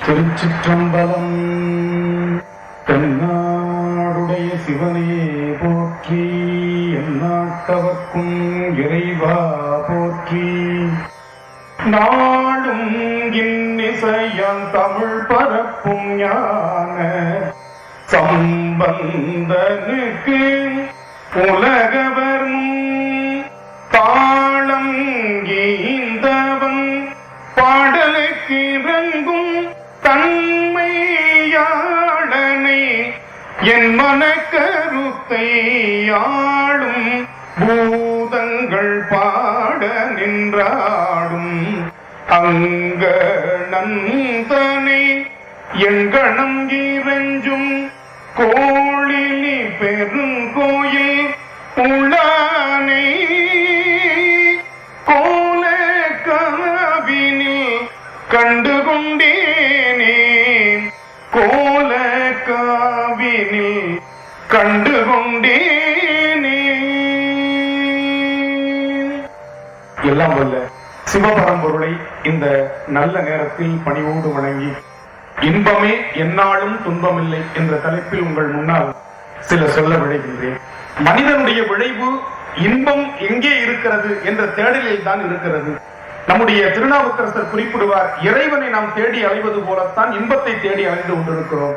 திருச்சிற்றம்பலம். தென்னாடுடைய சிவனே போற்றி, எந்நாட்டவர்க்கும் இறைவா போற்றி. நாடும் இன்னிசையான் தமிழ் பரப்பும் ஞான சம்பந்தனுக்கு உலகவர் தாளம் கீந்தவன் பாடலுக்கு இறங்கும் தன்மையாளனை என் மனக்கருத்தை ஆளும் பூதங்கள் பாட நின்றாடும் அங்கணந்தனை எங்கணம் இறஞ்சும் கோழிலி பெருங்கோயில் உளானை கோல காவினில் கண்டுகொண்டேனே, கோல காவினில் கண்டுகொண்டேனே. எல்லாம் வல்ல சிவபரம்பொருளை இந்த நல்ல நேரத்தில் பணிவோடு வணங்கி, இன்பமே எந்நாளும் துன்பமில்லை என்ற தலைப்பில் உங்கள் முன்னால் சில சொல்ல விளைகின்றேன். மனிதனுடைய விளைவு இன்பம் எங்கே இருக்கிறது என்ற தேடலில் தான் இருக்கிறது. நம்முடைய திருநாவுக்கரசர் குறிப்பிடுவார், இறைவனை நாம் தேடி அலைவது போலத்தான் இன்பத்தை தேடி அலைந்து கொண்டிருக்கிறோம்.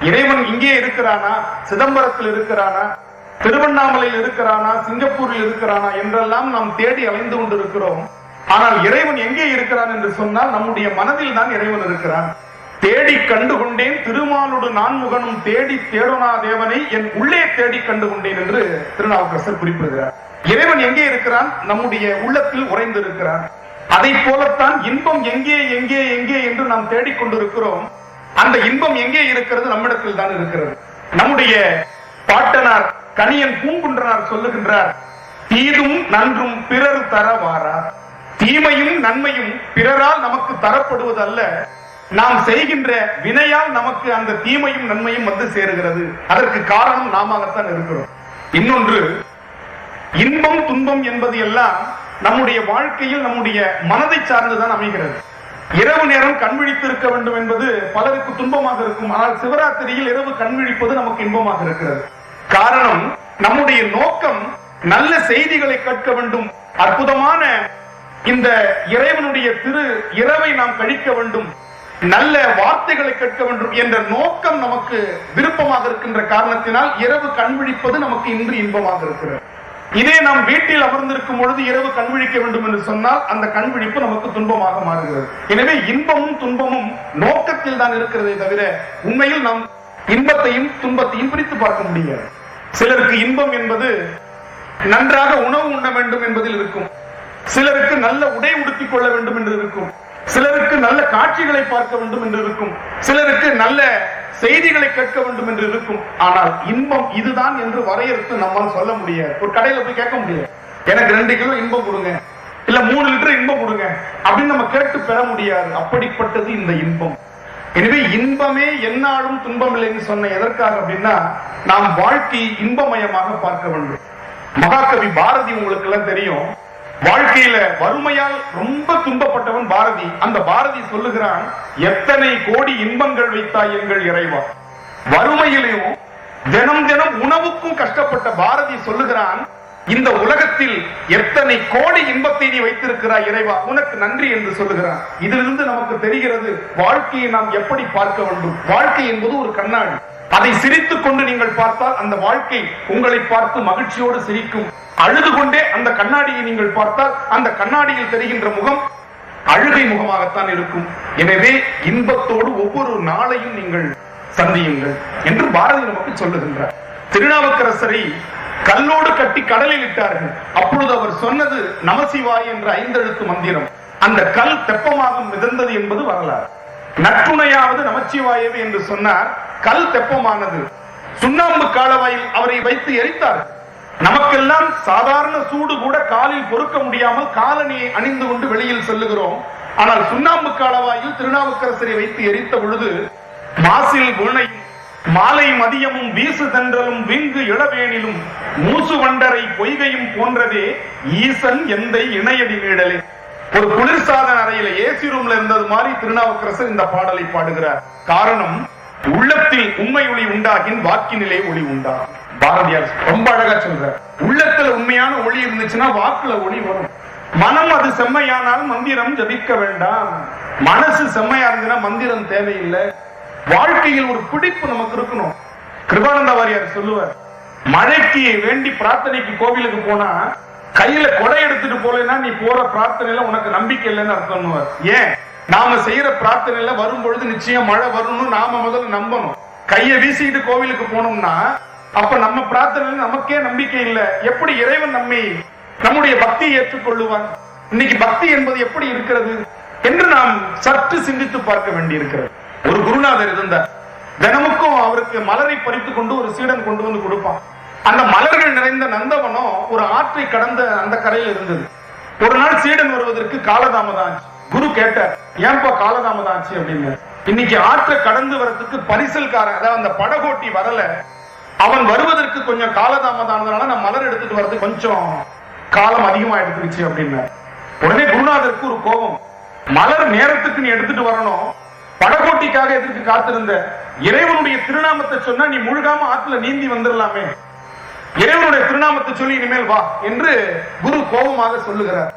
இறைவன் இங்கே இருக்கிறானா, சிதம்பரத்தில் இருக்கிறானா, திருவண்ணாமலையில் இருக்கிறானா, சிங்கப்பூரில் இருக்கிறானா என்றெல்லாம் நாம் தேடி அலைந்து கொண்டிருக்கிறோம். ஆனால் இறைவன் எங்கே இருக்கிறான் என்று சொன்னால் நம்முடைய மனதில் தான் இறைவன் இருக்கிறான். தேடி கண்டுகொண்டேன் திருமாலோடு நான்முகனும் தேடி தேடனா தேவனை என் உள்ளே தேடி கண்டுகொண்டேன் என்று திருநாவுக்கரசர் குறிப்பிடுகிறார். இறைவன் எங்கே இருக்கிறான்? நம்முடைய உள்ளத்தில் உறைந்திருக்கிறான். அதை போலத்தான் இன்பம் எங்கே எங்கே எங்கே என்று நாம் தேடிக்கொண்டிருக்கிறோம். அந்த இன்பம் எங்கே இருக்கிறது? நம்மிடத்தில் தான் இருக்கிறது. நம்முடைய பாட்டனார் கணியன் பூங்குன்றனார் சொல்லுகின்றார், தீதும் நன்றும் பிறர் தரவாரார். தீமையும் நன்மையும் பிறரால் நமக்கு தரப்படுவது அல்ல, நாம் செய்கின்ற வினையால் நமக்கு அந்த தீமையும் நன்மையும் வந்து சேருகிறது. அதற்கு காரணம் நாமத்தான் இருக்கிறோம். இன்னொன்று, இன்பம் துன்பம் என்பது எல்லாம் நம்முடைய வாழ்க்கையில் நம்முடைய மனதை சார்ந்துதான் அமைகிறது. இரவு நேரம் கண்விழித்து இருக்க வேண்டும் என்பது பலருக்கு துன்பமாக இருக்கும். ஆனால் சிவராத்திரியில் இரவு கண்விழிப்பது நமக்கு இன்பமாக இருக்கிறது. காரணம், நம்முடைய நோக்கம் நல்ல செய்திகளை கேட்க வேண்டும், அற்புதமான இந்த இறைவனுடைய திரு இரவை நாம் கழிக்க வேண்டும், நல்ல வார்த்தைகளை கேட்க வேண்டும் என்ற நோக்கம் நமக்கு விருப்பமாக இருக்கின்ற காரணத்தினால் இரவு கண்விழிப்பது நமக்கு இன்று இன்பமாக இருக்கிறது. இதே நாம் வீட்டில் அமர்ந்திருக்கும் பொழுது இரவு கண்விழிக்க வேண்டும் என்று சொன்னால் அந்த கண்விழிப்பு நமக்கு துன்பமாக மாறுகிறது. எனவே இன்பமும் துன்பமும் நோக்கத்தில் தான் இருக்கிறதே தவிர உண்மையில் நாம் இன்பத்தையும் துன்பத்தையும் பிரித்து பார்க்க முடியாது. சிலருக்கு இன்பம் என்பது நன்றாக உணவு உண்ண வேண்டும் என்பதில் இருக்கும், சிலருக்கு நல்ல உடை உடுத்திக் கொள்ள வேண்டும் என்று இருக்கும், சிலருக்கு நல்ல காட்சிகளை பார்க்க வேண்டும் என்று இருக்கும், சிலருக்கு நல்ல செய்திகளை கேட்க வேண்டும் என்று இருக்கும். ஆனால் இன்பம் இதுதான் என்று வரையறுத்து நம்மால் சொல்ல முடியாது. ஒரு கடையில போய் கேட்க முடியாது, எனக்கு 2 கிலோ இன்பம் கொடுங்க, இல்ல 3 லிட்டர் இன்பம் கொடுங்க அப்படின்னு நம்ம கேட்டு பெற முடியாது. அப்படிப்பட்டது இந்த இன்பம். எனவே இன்பமே எந்நாளும் துன்பம் இல்லைன்னு சொன்ன எதற்காக அப்படின்னா, நாம் வாழ்க்கை இன்பமயமாக பார்க்க வேண்டும். மகாகவி பாரதி உங்களுக்கு எல்லாம் தெரியும், வாழ்க்கையில வறுமையால் ரொம்ப துன்பப்பட்டவன் பாரதி. அந்த பாரதி சொல்லுகிறான், எத்தனை கோடி இன்பங்கள் வைத்தாய் எங்கள் இறைவா. வறுமையிலும் தினம் தினம் உணவுக்கும் கஷ்டப்பட்ட பாரதி சொல்லுகிறான், இந்த உலகத்தில் எத்தனை கோடி இன்பத்தை நீ வைத்திருக்கிறாய் இறைவா, உனக்கு நன்றி என்று சொல்லுகிறான். இதிலிருந்து நமக்கு தெரிகிறது வாழ்க்கையை நாம் எப்படி பார்க்க வேண்டும். வாழ்க்கை என்பது ஒரு கண்ணாடி. அதை சிரித்துக் கொண்டு நீங்கள் பார்த்தால் அந்த வாழ்க்கை உங்களை பார்த்து மகிழ்ச்சியோடு சிரிக்கும். அழுது கொண்டே அந்த கண்ணாடியை நீங்கள் பார்த்தால் அந்த கண்ணாடியில் தெரிகின்ற முகம் அழுகை முகமாகத்தான் இருக்கும். எனவே இன்பத்தோடு ஒவ்வொரு நாளையும் நீங்கள் சந்தியுங்கள் என்று பாரதி நமக்கு சொல்லுகின்றார். திருநாவுக்கரசரை கல்லோடு கட்டி கடலில் இட்டார்கள். அப்பொழுது அவர் சொன்னது நமசிவாய் என்ற 5 எழுத்து மந்திரம். அந்த கல் தெப்பமாக மிதந்தது என்பது வரலாறு. நற்றுணையாவது நமச்சிவாயவே என்று சொன்னார். கல் தெப்பமானது. சுண்ணாம்பு காலவாயில் அவரை வைத்து எரித்தார்கள். நமக்கெல்லாம் சாதாரண சூடு கூட காலில் பொறுக்க முடியாமல் காலணியை அணிந்து கொண்டு வெளியில் செல்லுகிறோம். ஆனால் சுண்ணாம்பு காலவாயில் திருநாவுக்கரசரை வைத்து எரித்த பொழுது மாசில் வீணை மாலை மதியமும் வீசு தென்றலும் விங்கு இளவேனிலும் மூசு வண்டரை பொய்கையும் போன்றதே ஈசன் எந்தை இணையடி நீடலே. ஒரு குளிர்சாதன அறையில ஏசி ரூம்ல இருந்தது மாதிரி திருநாவுக்கரசர் இந்த பாடலை பாடுகிறார். காரணம், உள்ளத்தில் உண்மை ஒளி உண்டாகின் வாக்கினிலே ஒளி உண்டா. பாரதியார் ரொம்ப அழகா சொல்றார். உள்ளத்துல உண்மையான ஒளி இருந்துச்சுன்னா வாக்குல ஒளி வரும். மனம் அது செம்மையானால் மந்திரம் ஜபிக்க வேண்டாம். மனசு செம்மையா இருந்துன்னா மந்திரம் தேவையில்லை. வாழ்க்கையில் ஒரு பிடிப்பு நமக்கு இருக்கணும். கிருபானந்த வாரியார் சொல்லுவார், மழைக்கு வேண்டி பிரார்த்தனைக்கு கோவிலுக்கு போனா கையில கொடை எடுத்துட்டு போலன்னா நீ போற பிரார்த்தனையில உனக்கு நம்பிக்கை இல்லைன்னு அர்த்தம். ஏன்? நாம செய்யற பிரார்த்தனையில வரும் பொழுது நிச்சயம் மழை வரும்னு நாம முதல்ல நம்பணும். கையை வீசிட்டு கோவிலுக்கு போனோம்னா அப்ப நம்ம பிரார்த்தனையில நமக்கே நம்பிக்கை இல்லை. எப்படி இறைவன் நம்முடைய பக்தியை ஏற்றுக்கொள்ளுவான்? இன்னைக்கு பக்தி என்பது எப்படி இருக்கிறது என்று நாம் சற்று சிந்தித்து பார்க்க வேண்டி இருக்கிறது. ஒரு குருநாதர் இருந்தார். தினமுக்கும் அவருக்கு மலரை பறித்து கொண்டு ஒரு சீடன் கொண்டு வந்து கொடுப்பான். அந்த மலர்கள் நிறைந்த நந்தவனம் ஒரு ஆற்றை கடந்த அந்த கரையில் இருந்தது. ஒரு நாள் சீடன் வருவதற்கு காலதாமதம் ஆச்சு. குரு கேட்டார், ஏன்பா காலதாமதம் ஆச்சு அப்படின்னு. இன்னைக்கு ஆற்றை கடந்து வரதுக்கு பரிசல்காரன், அதாவது அந்த படகோட்டி வரல, அவன் வருவதற்கு கொஞ்சம் காலதாமதம் ஆனதுனால நான் மலர் எடுத்துட்டு வர்றது கொஞ்சம் காலம் அதிகமா எடுத்துருச்சு அப்படின்னு. உடனே குருநாதருக்கு ஒரு கோபம், மலர் நேரத்துக்கு நீ எடுத்துட்டு வரணும், படகோட்டிக்காக எதற்கு காத்திருந்த? இறைவனுடைய திருநாமத்தை சொன்னா நீ முழுகாம ஆற்றுல நீந்தி வந்துடலாமே, இறைவனுடைய திருநாமத்தை சொல்லி இனிமேல் வா என்று குரு கோபமாக சொல்லுகிறார்.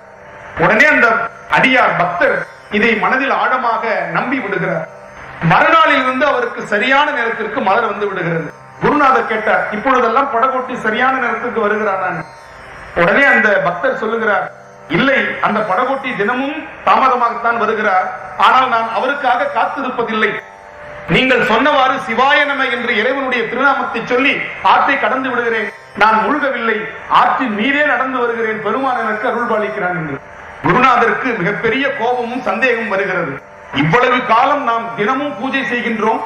உடனே அந்த அடியார் பக்தர் இதை மனதில் ஆழமாக நம்பி விடுகிறார். மறுநாளில் இருந்து அவருக்கு சரியான நேரத்திற்கு மலர் வந்து விடுகிறது. குருநாதர் கேட்டார், இப்பொழுதெல்லாம் படகோட்டி சரியான நேரத்துக்கு வருகிறான்? உடனே அந்த பக்தர் சொல்லுகிறார், இல்லை, அந்த படகோட்டி தினமும் தாமதமாகத்தான் வருகிறார். ஆனால் நான் அவருக்காக காத்திருப்பதில்லை. நீங்கள் சொன்னவாறு சிவாய நம என்று இறைவனுடைய திருநாமத்தை சொல்லி ஆற்றை கடந்து விடுகிறேன். நான் முழுகவில்லை, ஆற்றின் மீதே நடந்து வருகிறேன். பெருமான் எனக்கு அருள்பாலிக்கிறான் என்று. குருநாதருக்கு மிகப்பெரிய கோபமும் சந்தேகம் வருகிறது. இவ்வளவு காலம் நாம் தினமும் பூஜை செய்கின்றோம்,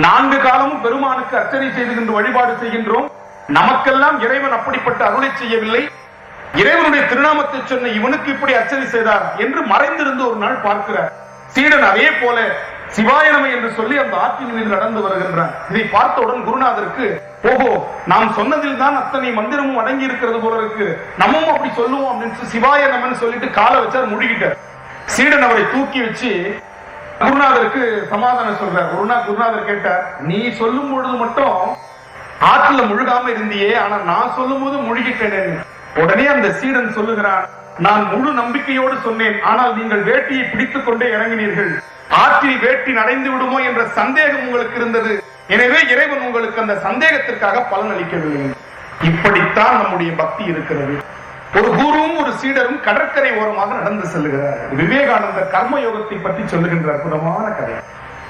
4 காலமும் பெருமானுக்கு அர்ச்சனை செய்துகின்ற வழிபாடு செய்கின்றோம். நமக்கெல்லாம் இறைவன் அப்படிப்பட்ட அருளை செய்யவில்லை. இறைவனுடைய திருநாமத்தை சொன்ன இவனுக்கு இப்படி அர்ச்சனை செய்தார் என்று மறைந்திருந்து ஒரு நாள் பார்க்கிறார். சீடன் அதே போல சிவாயனமை என்று சொல்லி அந்த ஆற்றின் மீது நடந்து வருகின்றான். இதை பார்த்தவுடன் குருநாதருக்கு, ஓஹோ, நாம் சொன்னதில் தான் அத்தனை மந்திரமும் அடங்கி இருக்கிறது போல இருக்கு, நம்மும் அப்படி சொல்லுவோம் அப்படின்னு சிவாயனமன் சொல்லிட்டு காலை வச்சார், முழுகிட்டார். சீடன் அவரை தூக்கி வச்சு குருநாதருக்கு சமாதானம் சொல்றார். குருநாதர் கேட்டார், நீ சொல்லும் பொழுது மட்டும் ஆற்றுல முழுகாம இருந்தியே, ஆனா நான் சொல்லும் போது முழுகிட்டேன். உடனே அந்த சீடன் சொல்லுகிறான், நான் முழு நம்பிக்கையோடு சொன்னேன், ஆனால் நீங்கள் வேட்டியை பிடித்துக் கொண்டே இறங்கினீர்கள். ஆற்றில் வேட்டி நடைந்து விடுமோ என்ற சந்தேகம் உங்களுக்கு இருந்தது. எனவே இறைவன் உங்களுக்கு அந்த சந்தேகத்திற்காக பலன் அளிக்கவில்லை. இப்படித்தான் நம்முடைய பக்தி இருக்கிறது. ஒரு குருவும் ஒரு சீடரும் கடற்கரை ஓரமாக நடந்து செல்லுகிறார். விவேகானந்தர் கர்மயோகத்தை பற்றி சொல்லுகின்ற அற்புதமான கதை.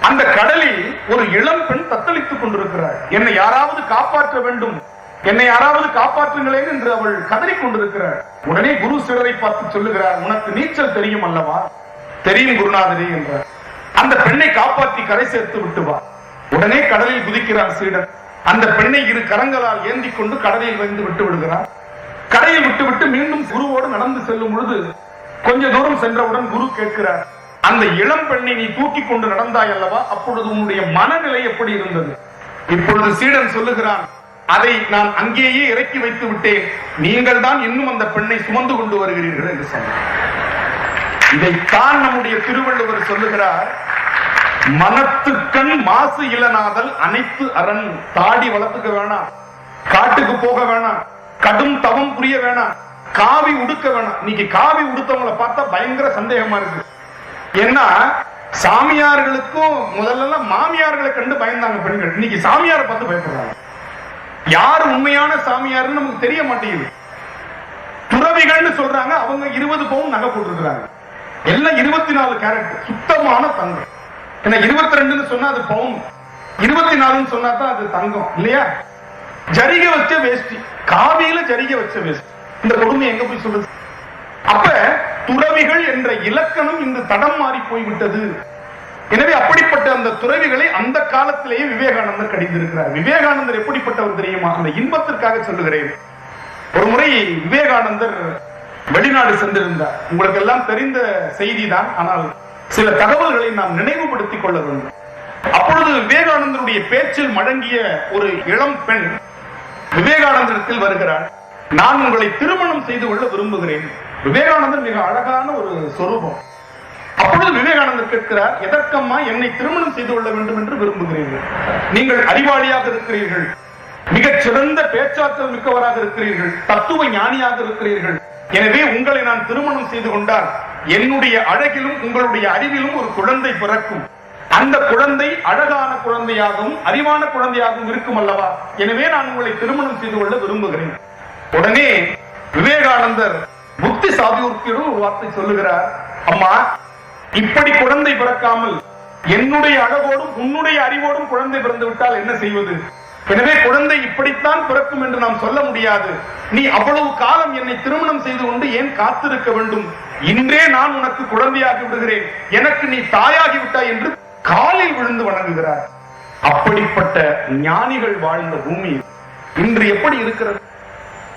அந்த கடலில் ஒரு இளம் பெண் தத்தளித்துக் கொண்டிருக்கிறார். என்னை யாராவது காப்பாற்ற வேண்டும், என்னை யாராவது காப்பாற்றுங்களேன் என்று அவள் கதறிக் கொண்டிருக்கிறார். உடனே குரு சீடரை பார்த்து சொல்லுகிறார், உனக்கு நீச்சல் தெரியும் அல்லவா? தெரியும் குருநாதரே என்றார். அந்த பெண்ணை காப்பாற்றி கரை சேர்த்து விட்டு வா. உடனே கடலில் குதிக்கிறார் சீடன். அந்த பெண்ணை 2 கரங்களால் ஏந்தி கொண்டு கடலில் வந்து விட்டு விடுகிறார். கரையில் விட்டுவிட்டு மீண்டும் குருவோடு நடந்து செல்லும் பொழுது கொஞ்ச தூரம் சென்றவுடன் குரு கேட்கிறார், அந்த இளம் பெண்ணை நீ தூக்கி கொண்டு நடந்தாய் அல்லவா, அப்பொழுது உன்னுடைய மனநிலை எப்படி இருந்தது? இப்பொழுது சீடன் சொல்லுகிறான், அதை நான் அங்கேயே இறக்கி வைத்து விட்டேன், நீங்கள் தான் இன்னும் அந்த பெண்ணை சுமந்து கொண்டு வருகிறீர்கள் என்று சொன்னார். இதைத்தான் நம்முடைய திருவள்ளுவர் சொல்லுகிறார், மனத்துக்கண் மாசு இளநாதல் அனைத்து அரண். தாடி வளர்த்துக்க வேணாம், காட்டுக்கு போக வேணாம், கடும் தவம் புரிய வேணாம், காவி உடுக்க வேணாம். இன்னைக்கு காவி உடுத்தவங்களை பார்த்தா பயங்கர சந்தேகமா இருக்கு. ஏன்னா சாமியார்களுக்கும் முதல்ல மாமியார்களை கண்டு பயந்தாங்க பெண்கள், இன்னைக்கு சாமியாரை பார்த்து பயப்படுறாங்க. யாரு உண்மையான சாமியார்னு நமக்கு தெரிய மாட்டேங்குது. துறவிகள்னு சொல்றாங்க, அவங்க 20 பவுன் நகை போட்டுருக்காங்க, எல்லாம் 24 கேரட் சுத்தமான தங்கம். ஏன்னா 22 சொன்னா அது பவுன், 24 சொன்னா தான் அது தங்கம் இல்லையா? ஜரிகை வச்ச வேஷ்டி, காவியில ஜரிகை வச்ச வேஷ்டி. இந்த கொடுமை எங்க போய் சொல்லுது? அப்ப துறவிகள் என்ற இலக்கணம் இந்த தடம் மாறி போய்விட்டது. எனவே அப்படிப்பட்ட அந்த துறவிகளை அந்த காலத்திலேயே விவேகானந்தர் கடிந்திருக்கிறார். விவேகானந்தர் எப்படிப்பட்டவர் தெரியுமா? அந்த இன்பத்திற்காக சொல்லுகிறேன். ஒரு முறை விவேகானந்தர் வெளிநாடு சென்றிருந்தார். உங்களுக்கு எல்லாம் தெரிந்த செய்தி தான், ஆனால் சில தகவல்களை நாம் நினைவுபடுத்திக் கொள்ள வேண்டும். அப்பொழுது விவேகானந்தருடைய பேச்சில் மடங்கிய ஒரு இளம் பெண் விவேகானந்தரிடத்தில் வருகிறார். நான் உங்களை திருமணம் செய்து கொள்ள விரும்புகிறேன். விவேகானந்தர் மிக அழகான ஒரு சொரூபம். அப்பொழுது விவேகானந்தர் கேட்கிறார், எதற்கம்மா என்னை திருமணம் செய்து கொள்ள வேண்டும் என்று விரும்புகிறீர்கள்? நீங்கள் அறிவாளியாக இருக்கிறீர்கள், மிகச் சிறந்த பேச்சாற்றல் மிக்கவராக இருக்கிறீர்கள், தத்துவ ஞானியாக இருக்கிறீர்கள். எனவே உங்களை நான் திருமணம் செய்து கொண்டால் என்னுடைய அழகிலும் உங்களுடைய அறிவிலும் ஒரு குழந்தை பிறக்கும். அந்த குழந்தை அழகான குழந்தையாகவும் அறிவான குழந்தையாகவும் இருக்கும் அல்லவா? எனவே நான் உங்களை திருமணம் செய்து கொள்ள விரும்புகிறேன். உடனே விவேகானந்தர் புத்தி சாதுர்த்தியுடன் ஒரு வார்த்தை சொல்லுகிறார், அம்மா, இப்படி குழந்தை பிறக்காமல் என்னுடைய அழகோடும் உன்னுடைய அறிவோடும் குழந்தை பிறந்து விட்டால் என்ன செய்வது? எனவே குழந்தை இப்படித்தான் பிறக்கும் என்று நாம் சொல்ல முடியாது. நீ அவ்வளவு காலம் என்னை திருமணம் செய்து கொண்டு ஏன் காத்திருக்க வேண்டும்? இன்றே நான் உனக்கு குழந்தையாகி விடுகிறேன், எனக்கு நீ தாயாகி விட்டாய் என்று காலில் விழுந்து வணங்குகிறார். அப்படிப்பட்ட ஞானிகள் வாழ்ந்த பூமி இன்று எப்படி இருக்கிறது?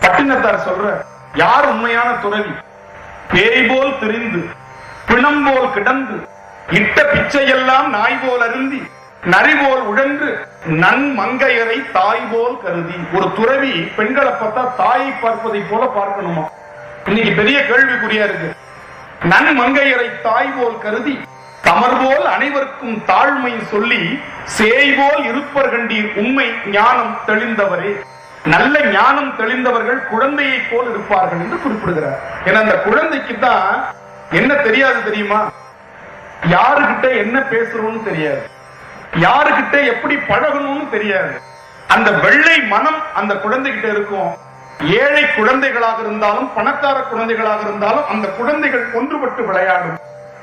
பட்டினத்தார் சொல்ற, யார் உண்மையான துறவி? பேய் போல் திரிந்து பிணம் போல் கிடந்து இட்ட பிச்சையெல்லாம் நாய் போல் அருந்தி நரி போல் உழன்று நன்மங்கையரை தாய் போல் கருதி. ஒரு துறவி பெண்களை பார்த்தா தாயை பார்ப்பதை போல பார்க்கணுமா? இன்னைக்கு பெரிய கேள்விக்குறியா இருக்கு. நன்மங்கையரை தாய் போல் கருதி தமர் போல் அனைவருக்கும் தாழ்மை சொல்லி சேய் போல் இருப்பர் கண்டீர் உண்மை ஞானம் தெளிந்தவரே. நல்ல ஞானம் தெளிந்தவர்கள் குழந்தையை போல் இருப்பார்கள் என்று குறிப்பிடுகிறார். ஏன்னா அந்த குழந்தைக்கு தான் என்ன தெரியாது தெரியுமா? யாருகிட்ட என்ன பேசுறோம்னு தெரியாது, யாருகிட்ட எப்படி பழகணும்னு தெரியாது. அந்த வெள்ளை மனம் அந்த குழந்தைகிட்ட இருக்கும். ஏழை குழந்தைகளாக இருந்தாலும் பணக்கார குழந்தைகளாக இருந்தாலும் அந்த குழந்தைகள் ஒன்றுபட்டு விளையாடும்.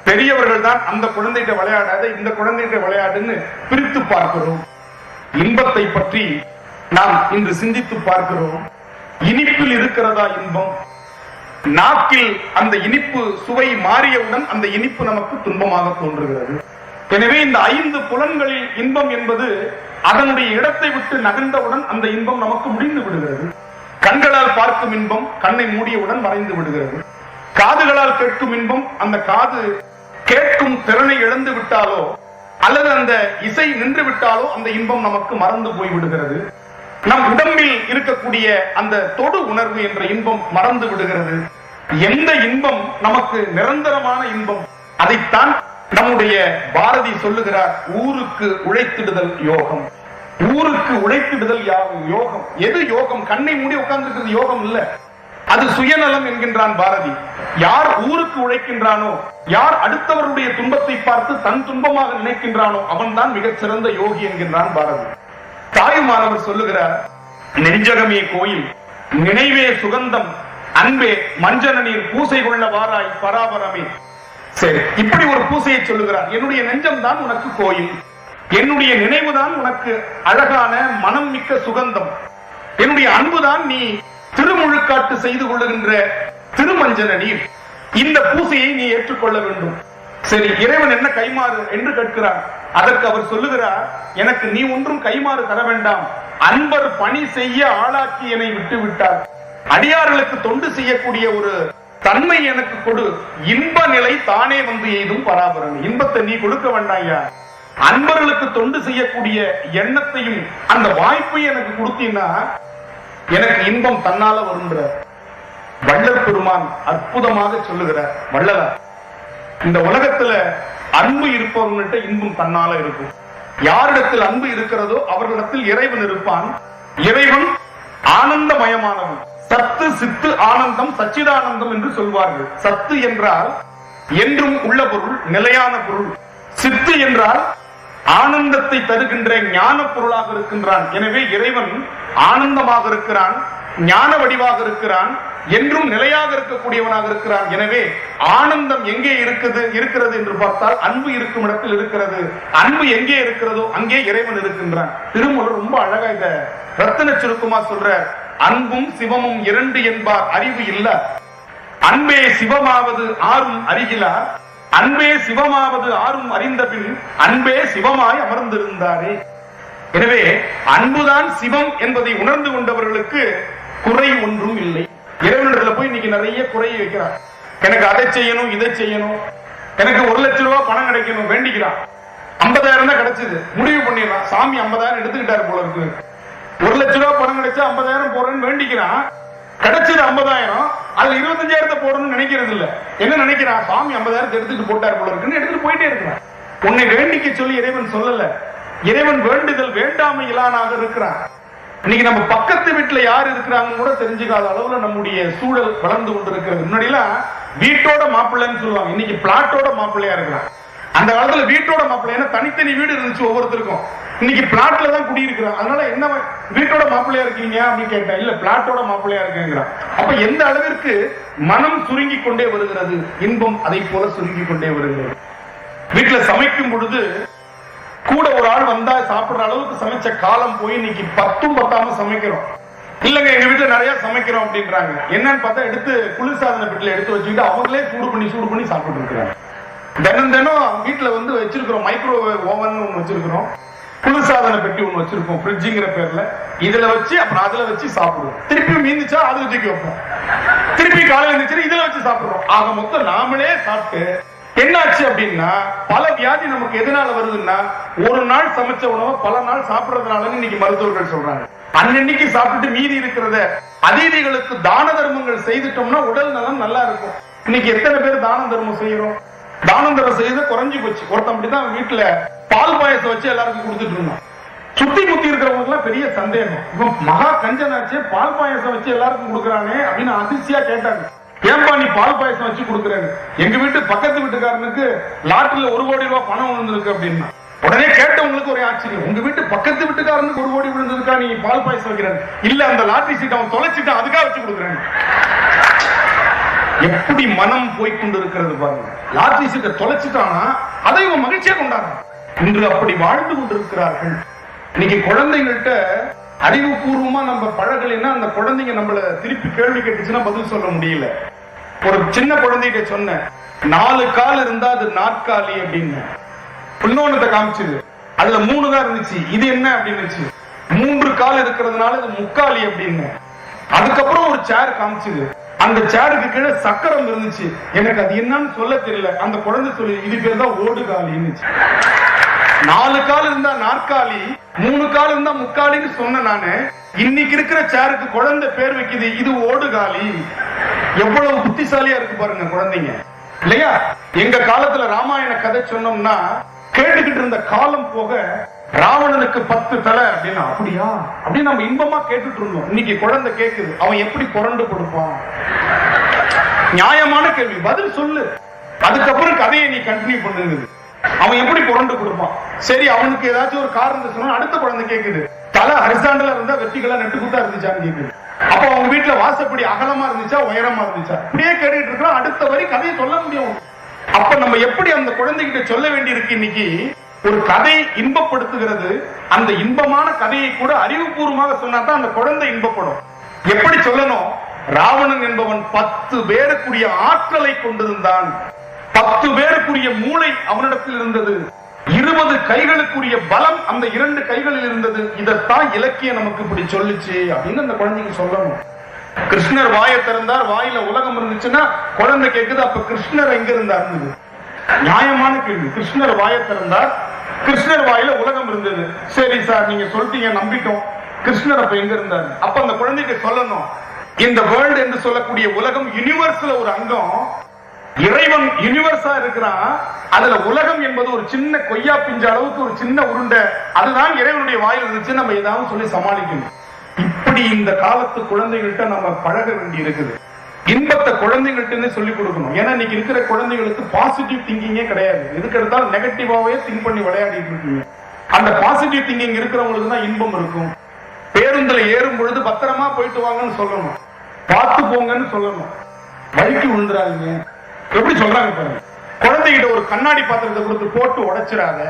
பெரியவர்கள் தான் அந்த குழந்தைகிட்ட விளையாடாத இந்த குழந்தைகிட்ட விளையாடுன்னு பிரித்து பார்க்கிறோம். இன்பத்தை பற்றி நாம் இன்று சிந்தித்து பார்க்கிறோம். இனிப்பில் இருக்கிறதா இன்பம்? நாக்கில் அந்த இனிப்பு சுவை மாறியவுடன் அந்த இனிப்பு நமக்கு துன்பமாக தோன்றுகிறது. எனவே இந்த 5 புலன்களில் இன்பம் என்பது அதனுடைய இடத்தை விட்டு நகர்ந்தவுடன் அந்த இன்பம் நமக்கு முடிந்து விடுகிறது. கண்களால் பார்க்கும் இன்பம் கண்ணை மூடியவுடன் மறைந்து விடுகிறது. காதுகளால் கேட்கும் இன்பம் அந்த காது கேட்கும் திறனை இழந்து விட்டாலோ அல்லது அந்த இசை நின்று விட்டாலோ அந்த இன்பம் நமக்கு மறந்து போய் விடுகிறது. நம் உடம்பில் இருக்கக்கூடிய அந்த தொடு உணர்வு என்ற இன்பம் மறந்து விடுகிறது. எந்த இன்பம் நமக்கு நிரந்தரமான இன்பம்? அதைத்தான் நம்முடைய பாரதி சொல்லுகிறார், ஊருக்கு உழைத்திடுதல் யோகம். ஊருக்கு உழைத்திடுதல் யோகம். எது யோகம்? கண்ணை மூடி உட்கார்ந்து யோகம் இல்ல, அது சுயநலம் என்கின்றான் பாரதி. யார் ஊருக்கு உழைக்கின்றானோ, யார் அடுத்தவருடைய துன்பத்தை பார்த்து தன் துன்பமாக நினைக்கின்றானோ அவன் தான் மிகச் சிறந்த யோகி என்கின்றான் பாரதி. தாயுமானவர் சொல்லுகிறார், நெஞ்சகமே கோயில், நினைவே சுகந்தம், அன்பே மஞ்சன நீர் பூசை கொள்ள வாராய் பராபரமே. சரி, இப்படி ஒரு பூசையை சொல்லுகிறார். என்னுடைய நெஞ்சம் தான் உனக்கு கோயில், என்னுடைய நினைவுதான் உனக்கு அழகான மனம் மிக்க சுகந்தம், என்னுடைய அன்புதான் நீ திருமுழுக்காட்டு செய்து கொள்ளுகின்ற திருமஞ்சன நீர். இந்த பூசையை நீ ஏற்றுக்கொள்ள வேண்டும். சரி, இறைவன் என்ன கைமாறு என்று கேட்கிறார். அதற்கு அவர் சொல்லுகிறார், எனக்கு நீ ஒன்றும் கைமாறு தர வேண்டாம், அன்பர் பணி செய்ய ஆளாக்கி என்னை விட்டு விட்டார். அடியார்களுக்கு தொண்டு செய்யக்கூடிய ஒரு தன்மை எனக்கு கொடு, இன்ப நிலை தானே வந்து எய்தும் பராபரம். இன்பத்தை நீ கொடுக்க வேண்டாயா, அன்பர்களுக்கு தொண்டு செய்யக்கூடிய எண்ணத்தையும் அந்த வாய்ப்பையும் எனக்கு கொடுத்தீங்கன்னா எனக்கு இன்பம் தன்னால வருகிற வள்ளல் பெருமான் அற்புதமாக சொல்லுகிறார். வள்ளலார், இந்த உலகத்துல அன்பு இருப்பவங்கள்ட்ட இன்பம் தன்னால இருக்கும். யாரிடத்தில் அன்பு இருக்கிறதோ அவர்களிடத்தில் இறைவன் இருப்பான். இறைவன் ஆனந்தமயமானவன். சத்து சித்து ஆனந்தம் சச்சிதானந்தம் என்று சொல்வார்கள். சத்து என்றால் என்றும் உள்ள பொருள், நிலையான பொருள். சித்து என்றால் ஆனந்தத்தை தருகின்ற ஞான பொருளாக இருக்கின்றான். எனவே இறைவன் ஆனந்தமாக இருக்கிறான், ஞான வடிவாக இருக்கிறான், என்றும் நிலையாக இருக்கக்கூடியவனாக இருக்கிறான். எனவே ஆனந்தம் எங்கே இருக்கிறது என்று பார்த்தால் அன்பு இருக்கும் இடத்தில் இருக்கிறது. அன்பு எங்கே இருக்கிறதோ அங்கே இறைவன் இருக்கின்றான். திருமூலர் ரொம்ப அழகா இத ரத்தின சுருக்கமா சொல்ற, அன்பும் சிவமும் 2 என்பார் அறிவு இல்ல, அன்பே சிவமாவது ஆறும் அறிகிலார், அன்பே சிவமாவது ஆறும் அறிந்த பின் அன்பே சிவமாய் அமர்ந்திருந்தாரே. எனவே அன்புதான் சிவம் என்பதை உணர்ந்து கொண்டவர்களுக்கு குறை ஒன்றும் இல்லை. இறைவனிடத்துல போய் இன்னைக்கு நிறைய குறையை வைக்கிறார். எனக்கு அதை செய்யணும், இதை செய்யணும், எனக்கு 1 லட்சம் ரூபாய் பணம் கிடைக்கணும் வேண்டிக்கிறான். 50,000 தான் கிடைச்சது, முடிவு பண்ணிடலாம். சாமி 50,000 எடுத்துக்கிட்டாரு போல இருக்கு. 1 லட்சம் ரூபாய் பணம் கிடைச்சா 50,000 போறேன்னு வேண்டிக்கிறான். கிடைச்சது 50,000, அதுல 25,000 போடணும்னு நினைக்கிறது இல்ல. என்ன நினைக்கிறான், சாமி 50,000 எடுத்துட்டு போட்டார் போல இருக்குன்னு எடுத்துட்டு போயிட்டே இருக்கிறான். உன்னை வேண்டிக்க சொல்லி இறைவன் சொல்லல. இறைவன் வேண்டுதல் வேண்டாமை இலானாக இருக்கிறான். இன்னைக்கு நம்ம பக்கத்து வீட்டுல யார் இருக்கிறாங்கன்னு கூட தெரிஞ்சுக்காத அளவுல நம்முடைய சூழல் வளர்ந்து கொண்டிருக்கிறது. முன்னாடி எல்லாம் வீட்டோட மாப்பிள்ளைன்னு சொல்லுவாங்க, இன்னைக்கு பிளாட்டோட மாப்பிள்ளையா இருக்கிறான். அந்த காலத்துல வீட்டோட மாப்பிள்ளைன்னா தனித்தனி வீடு இருந்துச்சு ஒவ்வொருத்தருக்கும். இன்னைக்கு பிளாட்ல தான் குடியிருக்கிறான். அதனால என்ன வீட்டோட மாப்பிள்ளையா இருக்கீங்க அப்படின்னு கேட்டேன். இல்ல பிளாட்டோட மாப்பிள்ளையா இருக்கேங்கிறான். அப்ப எந்த அளவிற்கு மனம் சுருங்கி கொண்டே வருகிறது, இன்பம் அதை போல சுருங்கி கொண்டே வருகிறது. வீட்டுல சமைக்கும் பொழுது கூட ஒரு ஆள் வந்தா சாப்பிடுற அளவுக்கு சமைச்ச காலம் போய் இன்னைக்கு 10ம் பத்தாம சமைக்கிறோம். இல்லங்க எங்க வீட்டுல நிறைய சமைக்கிறோம் அப்படின்றாங்க. என்னன்னு பார்த்தா எடுத்து குளிர்சாதன பெட்டில எடுத்து வச்சுக்கிட்டு அவங்களே சூடு பண்ணி சாப்பிட்டு இருக்கிறாங்க. தினம் தினம் வீட்டுல வந்து வச்சிருக்கிறோம், மைக்ரோவேவ் ஓவன் ஒண்ணு வச்சிருக்கிறோம், குளிர்சாதன பெட்டி ஒண்ணு வச்சிருக்கோம், ஃப்ரிட்ஜுங்கிற பேர்ல. இதுல வச்சு அப்புறம் அதுல வச்சு சாப்பிடுவோம். திருப்பி மீந்துச்சா அதுல தூக்கி வைப்போம். திருப்பி காலையில இருந்துச்சு இதுல வச்சு சாப்பிடுறோம். ஆக மொத்தம் நாமளே சாப்பிட்டு என்னாச்சு அப்படின்னா பல வியாதி நமக்கு எதனால வருதுன்னா, ஒரு நாள் சமைச்ச உணவை பல நாள் சாப்பிடுறதுனால இன்னைக்கு மருத்துவர்கள் சொல்றாங்க. அன்னைக்கு சாப்பிட்டுட்டு மீதி இருக்கிறத அதிதிகளுக்கு தான தர்மங்கள் செய்துட்டோம்னா உடல் நலம் நல்லா இருக்கும். இன்னைக்கு எத்தனை பேர் தான தர்மம் செய்யறோம்? தானம் தர செய்த குறைஞ்சு போச்சு. ஒருத்தன் அப்படிதான் வீட்டுல பால் பாயசம் வச்சு எல்லாருக்கும் கொடுத்துட்டு இருந்தான். சுத்தி முத்தி இருக்கிறவங்க எல்லாம் பெரிய சந்தேகம், இவன் மகா கஞ்சனாச்சு பால் பாயசம் வச்சு எல்லாருக்கும் கொடுக்கறானே அப்படின்னு அதிர்ச்சியா கேட்டாங்க. ஏன்பா நீ பால் பாயசம் வச்சு கொடுக்குறாங்க? எங்க வீட்டு பக்கத்து வீட்டுக்காரனுக்கு லாட்டரியில 1 கோடி ரூபாய் பணம் விழுந்திருக்கு அப்படின்னா உடனே கேட்டவங்களுக்கு ஒரே ஆச்சரியம். உங்க வீட்டு பக்கத்து வீட்டுக்காரனுக்கு 1 கோடி விழுந்ததுக்கா நீ பால் பாயசம் வைக்கிறாங்க? இல்ல அந்த லாட்டரி சீட் அவன் தொலைச்சிட்டான் அதுக்காக வச்சு கொடுக்குறாங்க. எப்படி மனம் போய்கொண்டிருக்கிறது பாருங்க. லாட்டரி சீட்டை தொலைச்சிட்டானா அதை இவன் மகிழ்ச்சியா கொண்டாடுறான். இன்று அப்படி வாழ்ந்து கொண்டிருக்கிறார்கள். இன்னைக்கு குழந்தைங்கள்ட்ட அறிவுபூர்வமா நம்ம பழகலைன்னா அந்த குழந்தைங்க நம்மள திருப்பி கேள்வி கேட்டுச்சுன்னா பதில் சொல்ல முடியல. ஒரு சின்ன குழந்தைகிட்ட சொன்ன 4 கால் இருந்தா அது நாற்காலி அப்படின்னு. இன்னொன்னு காமிச்சது, அதுல 3 தான் இருந்துச்சு, இது என்ன அப்படின்னு. 3 கால் இருக்கிறதுனால இது முக்காலி அப்படின்னு. அதுக்கப்புறம் ஒரு சேர் காமிச்சது, அந்த சேருக்கு கீழே சக்கரம் இருந்துச்சு, எனக்கு அது என்னன்னு சொல்ல தெரியல. அந்த குழந்தை சொல்லி இது பேர் தான் ஓடுகாலி. 4 கால் இருந்தா நாற்காலி, 3 கால் இருந்தா முக்காலின்னு சொன்ன நானு. இன்னைக்கு இருக்கிற சேருக்கு குழந்தை பேர் வைக்குது இது ஓடுகாலி. எவ்வளவு புத்திசாலியா இருக்கு பாருங்க குழந்தைங்க, இல்லையா? எங்க காலத்துல ராமாயண கதை சொன்னோம்னா கேட்டுக்கிட்டு இருந்த காலம் போக ராவணனுக்கு 10 தலை அப்படின்னா அப்படியா அப்படின்னு நம்ம இன்பமா கேட்டுட்டு இருந்தோம். இன்னைக்கு குழந்தை கேக்குது, அவன் எப்படி புரண்டு கொடுப்பான்? நியாயமான கேள்வி, பதில் சொல்லு. அதுக்கப்புறம் கதையை நீ கண்டினியூ பண்ணுங்க. அவன் எப்படி புரண்டு கொடுப்பான்? சரி, அவனுக்கு ஏதாச்சும் ஒரு காரணம் சொன்னா அடுத்த குழந்தை கேக்குது, தலை ஹரிசாண்டலா இருந்தா வெட்டிகளா நெட்டுக்குத்தா இருந்துச்சான்னு கேக்குது. அப்ப அவங்க வீட்டுல வாசப்படி அகலமா இருந்துச்சா உயரமா இருந்துச்சா? இப்படியே கேட்டுட்டு இருக்கிறோம். அடுத்த வரி கதையை சொல்ல முடியும். அப்ப நம்ம எப்படி அந்த குழந்தைகிட்ட சொல்ல வேண்டியிருக்கு? இன்னைக்கு ஒரு கதை இன்பப்படுத்துகிறது. அந்த இன்பமான கதையை கூட அறிவுபூர்வமாக சொன்னாதான் அந்த குழந்தை இன்பப்படும். எப்படி சொல்லணும்? ராவணன் என்பவன் 10 பேருக்குரிய ஆற்றலை கொண்டிருந்தான். 10 பேருக்குரிய மூளை அவனிடத்தில் இருந்தது. 20 கைகளுக்குரிய பலம் அந்த 2 கைகளில் இருந்தது. இதைத்தான் இலக்கியம் நமக்கு இப்படி சொல்லுச்சு அப்படின்னு அந்த குழந்தைக்கு சொல்லணும். கிருஷ்ணர் வாயை திறந்தார், வாயில உலகம் இருந்துச்சுன்னா குழந்தை கேக்குது, அப்ப கிருஷ்ணர் எங்க இருந்தார்? நியாயமான கேள்வி. கிருஷ்ணர் வாயை திறந்தார், கிருஷ்ணர் வாயில உலகம் இருந்தது. சரி சார், நீங்க சொல்லிட்டீங்க, நம்பிட்டோம். கிருஷ்ணர் அப்ப எங்க இருந்தார்? அப்ப அந்த குழந்தைக்கு சொல்லணும், இந்த வேர்ல்டு என்று சொல்லக்கூடிய உலகம் யூனிவர்ஸ்ல ஒரு அங்கம். இறைவன் யூனிவர்ஸா இருக்கிறான். அதுல உலகம் என்பது ஒரு சின்ன கொய்யா பிஞ்ச அளவுக்கு ஒரு சின்ன உருண்டை. அதுதான் இறைவனுடைய வாயில் இருந்துச்சு. நம்ம ஏதாவது சொல்லி சமாளிக்கணும். இப்படி இந்த காலத்து குழந்தைகள்கிட்ட நம்ம பழக வேண்டி இருக்குது. இன்பத்தை குழந்தைகள்ட்ட சொல்லி கொடுக்கணும். ஏன்னா இன்னைக்கு இருக்கிற குழந்தைகளுக்கு பாசிட்டிவ் திங்கிங்கே கிடையாது. எதுக்கு எடுத்தாலும் நெகட்டிவாவே திங்க் பண்ணி விளையாடிட்டு இருக்கீங்க. அந்த பாசிட்டிவ் திங்கிங் இருக்கிறவங்களுக்கு தான் இன்பம் இருக்கும். பேருந்துல ஏறும் பொழுது பத்திரமா போயிட்டு வாங்கன்னு சொல்லணும், பார்த்து போங்கன்னு சொல்லணும், வழிக்கு விழுந்துறாங்க. எப்படி சொல்றாங்க பாருங்க. குழந்தைகிட்ட ஒரு கண்ணாடி பாத்திரத்தை கொடுத்து போட்டு உடைச்சிடாத,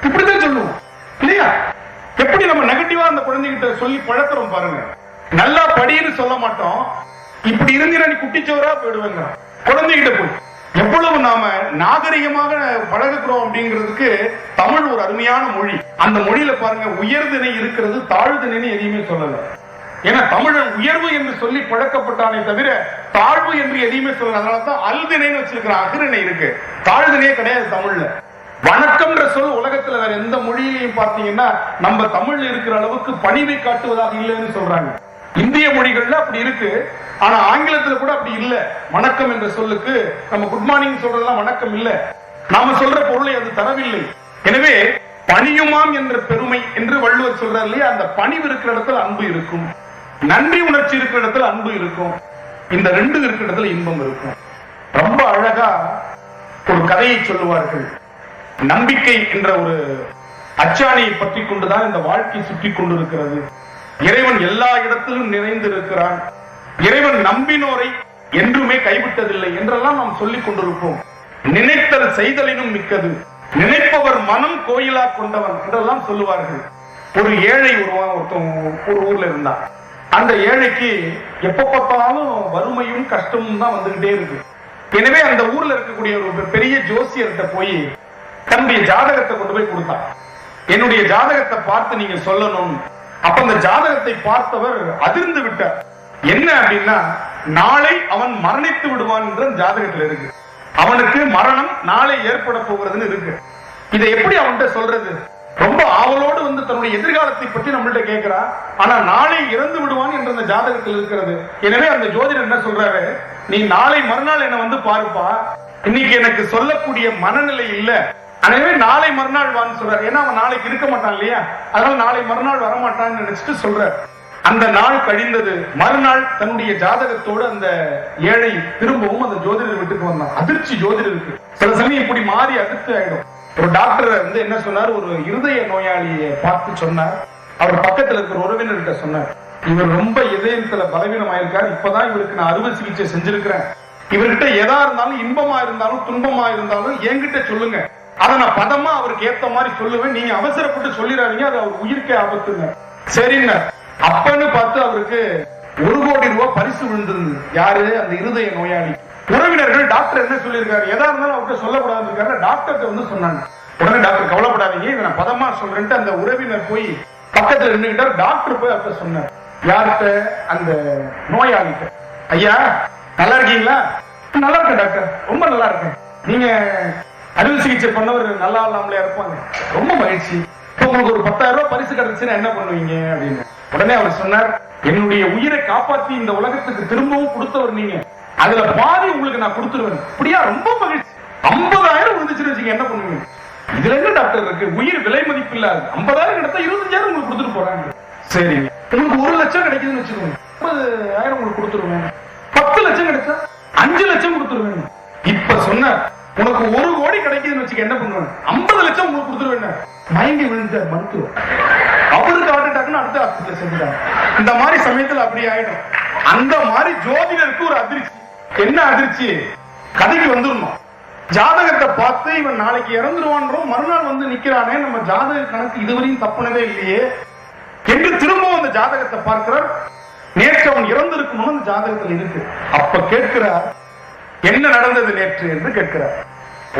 இப்படிதான் சொல்லுவோம் இல்லையா? எப்படி நம்ம நெகட்டிவா அந்த குழந்தைகிட்ட சொல்லி பழக்கிறோம் பாருங்க. நல்லா படின்னு சொல்ல மாட்டோம், இப்படி இருந்திர நீ குட்டிச்சோரா போயிடுவாங்க குழந்தைகிட்ட போய். எவ்வளவு நாம நாகரிகமாக பழகுறோம் அப்படிங்கிறதுக்கு தமிழ் ஒரு அருமையான மொழி. அந்த மொழியில பாருங்க, உயர்திணை இருக்கிறது, தாழ்திணைன்னு எதையுமே சொல்லல. ஏன்னா தமிழன் உயர்வு என்று சொல்லி பழக்கப்பட்டானே தவிர தாழ்வு என்று எதையுமே சொல்லல. அதனாலதான் அல்திணைன்னு வச்சிருக்கிறான். அகிரிணை இருக்கு, தாழ்திணையே கிடையாது தமிழ்ல. வணக்கம்ன்ற சொல் உலகத்துல வேற எந்த மொழியிலையும் பார்த்தீங்கன்னா நம்ம தமிழ்ல இருக்கிற அளவுக்கு பணிவை காட்டுவதாக இல்லைன்னு சொல்றாங்க. இந்திய மொழிகள்ல அப்படி இருக்கு. ஆனா ஆங்கிலத்துல கூட அப்படி இல்ல. வணக்கம் என்ற சொல்லுக்கு நம்ம குட் மார்னிங் சொல்றதெல்லாம் வணக்கம் இல்ல. நாம சொல்ற பொருளை அது தரவில்லை. எனவே பணியுமாம் என்ற பெருமை என்று வள்ளுவர் சொல்றார் இல்லையா, அந்த பணிவு இருக்கிற இடத்துல அன்பு இருக்கும், நன்றி உணர்ச்சி இருக்கிற இடத்துல அன்பு இருக்கும், இந்த ரெண்டு இருக்கிற இடத்துல இன்பம் இருக்கும். ரொம்ப அழகா ஒரு கதையை சொல்லுவார்கள். நம்பிக்கை என்ற ஒரு அச்சாணியை பற்றி கொண்டுதான் இந்த வாழ்க்கை சுற்றி கொண்டிருக்கிறது. இறைவன் எல்லா இடத்திலும் நிறைந்து இருக்கிறான். இறைவன் நம்பினோரை என்றுமே கைவிட்டதில்லை என்றெல்லாம் நாம் சொல்லிக் கொண்டிருப்போம். நினைத்தல் செய்தலினும் மிக்கது, நினைப்பவர் மனம் கோயிலா கொண்டவன் என்றெல்லாம் சொல்லுவார்கள். ஒரு ஏழை ஒரு ஊர்ல இருந்தான். அந்த ஏழைக்கு எப்ப பார்த்தாலும் வறுமையும் கஷ்டமும் தான் வந்துகிட்டே இருக்கு. எனவே அந்த ஊர்ல இருக்கக்கூடிய ஒரு பெரிய ஜோசியர்கிட்ட போய் தன்னுடைய ஜாதகத்தை கொண்டு போய் கொடுத்தான். என்னுடைய ஜாதகத்தை பார்த்து நீங்க சொல்லணும். அப்ப அந்த ஜாதகத்தை பார்த்தவர் அதிர்ந்து விட்டார். என்ன அப்படின்னா, நாளை அவன் மரணித்து விடுவான் என்ற ஜாதகத்தில் இருக்கு. அவனுக்கு மரணம் நாளை ஏற்பட போகிறதுன்னு இருக்கு. இதை எப்படி அவன்கிட்ட சொல்றது? ரொம்ப ஆவலோடு வந்து தன்னுடைய எதிர்காலத்தை பற்றி நம்மள்ட்ட கேட்கிறா. ஆனா நாளை இறந்து விடுவான் என்ற அந்த ஜாதகத்தில் இருக்கிறது. எனவே அந்த ஜோதிடர் என்ன சொல்றாரு, நீ நாளை மறுநாள் என்ன வந்து பாருப்பா, இன்னைக்கு எனக்கு சொல்லக்கூடிய மனநிலை இல்ல, எனவே நாளை மறுநாள் வான்னு சொல்றாரு. ஏன்னா அவன் நாளைக்கு இருக்க மாட்டான் இல்லையா, அதனால நாளை மறுநாள் வரமாட்டான்னு நினைச்சிட்டு சொல்றாரு. அந்த நாள் கழிந்தது. மறுநாள் தன்னுடைய ஜாதகத்தோடு அந்த ஏழை திரும்பவும் அந்த ஜோதிடர் வீட்டுக்கு வந்தான். அதிர்ச்சி ஜோதிடருக்கு. சில சமயம் இப்படி மாறி அதிர்ச்சி ஆயிடும். ஒரு டாக்டர் வந்து என்ன சொன்னார், ஒரு இருதய நோயாளியை பார்த்து சொன்னார். அவர் பக்கத்துல இருக்கிற உறவினர்கிட்ட சொன்னார், இவர் ரொம்ப இதயத்துல பலவீனம் ஆயிருக்காரு, இப்பதான் இவருக்கு நான் அறுவை சிகிச்சை செஞ்சிருக்கிறேன், இவர்கிட்ட எதா இருந்தாலும் இன்பமா இருந்தாலும் துன்பமா இருந்தாலும் என்கிட்ட சொல்லுங்க, அதை நான் பதமா அவருக்கு ஏத்த மாதிரி சொல்லுவேன், நீங்க அவசரப்பட்டு சொல்லிடாதீங்க, அது அவர் உயிருக்கே ஆபத்துங்க. சரிங்க. அப்பன்னு பார்த்து அவருக்கு 1 கோடி ரூபாய் பரிசு விழுந்திருந்தது. யாரு? அந்த இருதய நோயாளி. உறவினர்கள் டாக்டர் என்ன சொல்லியிருக்காரு, எதா இருந்தாலும் அவர்கிட்ட சொல்லக்கூடாது இருக்காரு. டாக்டர் வந்து சொன்னாங்க. உடனே டாக்டர் கவலைப்படாதீங்க, இதை நான் பதமா சொல்றேன்ட்டு அந்த உறவினர் போய் பக்கத்துல நின்றுகிட்டார். டாக்டர் போய் அவர்கிட்ட சொன்னார். யார்கிட்ட? அந்த நோயாளிட்ட. ஐயா நல்லா இருக்கீங்களா? நல்லா இருக்கேன் டாக்டர், ரொம்ப நல்லா இருக்கேன். நீங்க அறுவை சிகிச்சை பண்ணவர் நல்லா இல்லாமலே இருப்பாங்க, ரொம்ப மகிழ்ச்சி. உங்களுக்கு ஒரு 10,000 ரூபாய் பரிசு கிடைச்சுன்னா என்ன பண்ணுவீங்க அப்படின்னு. உடனே அவர் சொன்னார், என்னுடைய உயிரை காப்பாற்றி இந்த உலகத்துக்கு திரும்பவும் கொடுத்தவர் நீங்க, அதுல பாதி உங்களுக்கு நான் கொடுத்துருவேன். அப்படியா? ரொம்ப மகிழ்ச்சி. 50,000 விழுந்துச்சுன்னு வச்சுங்க, என்ன பண்ணுவீங்க? இதுல என்ன டாக்டர் இருக்கு, உயிர் விலை மதிப்பு இல்லாது. 50,000 கிடைத்தா 25,000 உங்களுக்கு கொடுத்துட்டு போறாங்க. சரிங்க. உங்களுக்கு 1 லட்சம் கிடைக்குதுன்னு வச்சுக்கோங்க, 50,000 உங்களுக்கு கொடுத்துருவேன். 10 லட்சம் கிடைச்சா 5 லட்சம் கொடுத்துருவேன். இப்ப சொன்ன உனக்கு 1 கோடி கிடைக்குதுன்னு வச்சுக்க, என்ன பண்ணுவேன்? 50 லட்சம் உங்களுக்கு கொடுத்துருவேன். மயங்கி விழுந்த மருத்துவர் அவருக்கு ஹார்ட் அட்டாக்னு அடுத்த ஹாஸ்பிட்டல் செஞ்சுட்டாங்க. இந்த மாதிரி சமயத்தில் அப்படி ஆயிடும். அந்த மாதிரி ஜோதிடருக்கு ஒரு அதிர்ச்சி. என்ன அதிர்ச்சி? கதைக்கு வந்துடணும். ஜாதகத்தை பார்த்து இவன் நாளைக்கு இறந்துருவான்றோம், மறுநாள் வந்து நிக்கிறானே, நம்ம ஜாதக கணக்கு இதுவரையும் தப்புனதே இல்லையே என்று திரும்பவும் அந்த ஜாதகத்தை பார்க்கிறார். நேற்று அவன் இறந்திருக்கணும்னு அந்த ஜாதகத்தில் இருக்கு. அப்ப கேட்கிறார், என்ன நடந்தது நேற்று என்று கேட்கிறார்.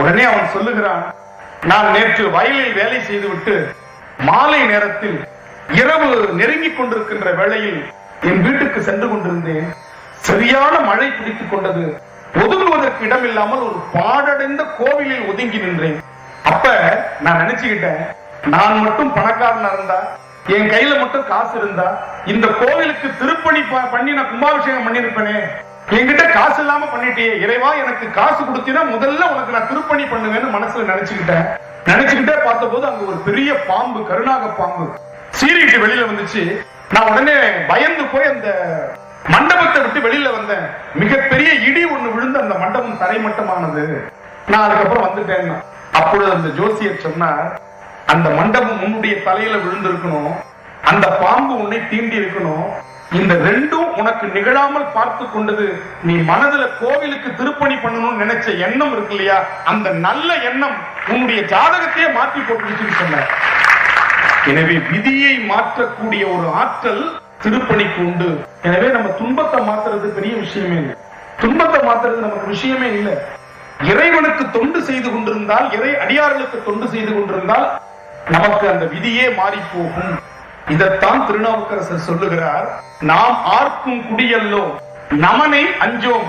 உடனே அவன் சொல்லுகிறான், நான் நேற்று வயலில் வேலை செய்துவிட்டு மாலை நேரத்தில் இரவு நெருங்கிக் கொண்டிருக்கின்ற வேளையில் என் வீட்டுக்கு சென்று கொண்டிருந்தேன். சரியான மழை பிடித்துக் கொண்டது. ஒதுங்குவதற்கு இடம் இல்லாமல் ஒரு பாழடைந்த கோவிலில் ஒதுங்கி நின்றேன். அப்ப நான் நினைச்சுக்கிட்டேன், நான் மட்டும் பணக்காரனா இருந்தா, என் கையில மட்டும் காசு இருந்தா, இந்த கோவிலுக்கு திருப்பணி பண்ணி நான் கும்பாபிஷேகம் பண்ணிருப்பேனே. என்கிட்ட காசு இல்லாம பண்ணிட்டே, இறைவா எனக்கு காசு கொடுத்தீங்கன்னா முதல்ல உனக்கு நான் திருப்பணி பண்ணுவேன்னு மனசுல நினைச்சுக்கிட்டேன். நினைச்சுக்கிட்டே பார்த்த போது அங்க ஒரு பெரிய பாம்பு, கருணாக பாம்பு சீறிட்டு வெளியில வந்துச்சு. நான் உடனே பயந்து போய் அந்த மண்டபத்தை விட்டு வெளியில வந்தேன். மிகப்பெரிய இடி ஒண்ணு விழுந்து அந்த மண்டபம் தரைமட்டமானது. நான் அதுக்கப்புறம் வந்துட்டேன். அப்பொழுது அந்த ஜோசியர் சொன்னார், அந்த மண்டபம் உன்னுடைய தலையில விழுந்திருக்கணும், அந்த பாம்பு உன்னை தீண்டி இருக்கணும், இந்த ரெண்டும் உனக்கு நிகழாமல் பார்த்து கொண்டது நீ மனதுல கோவிலுக்கு திருப்பணி பண்ணணும்னு நினைச்ச எண்ணம் இருக்கு இல்லையா, அந்த நல்ல எண்ணம் உன்னுடைய ஜாதகத்தையே மாற்றி போட்டுச்சுன்னு சொன்ன. எனவே விதியை மாற்றக்கூடிய ஒரு ஆற்றல் திருப்பணிக்கு உண்டு. எனவே நம்ம துன்பத்தை மாத்துறது பெரிய விஷயமே இல்லை. துன்பத்தை மாத்துறது நமக்கு விஷயமே இல்லை. இறைவனுக்கு தொண்டு செய்து கொண்டிருந்தால், இறை அடியார்களுக்கு தொண்டு செய்து கொண்டிருந்தால் நமக்கு அந்த விதியே மாறி போகும். இதைத்தான் திருநாவுக்கரசர் சொல்லுகிறார், நாம் ஆர்க்கும் குடியல்லோ நமனை அஞ்சோம்,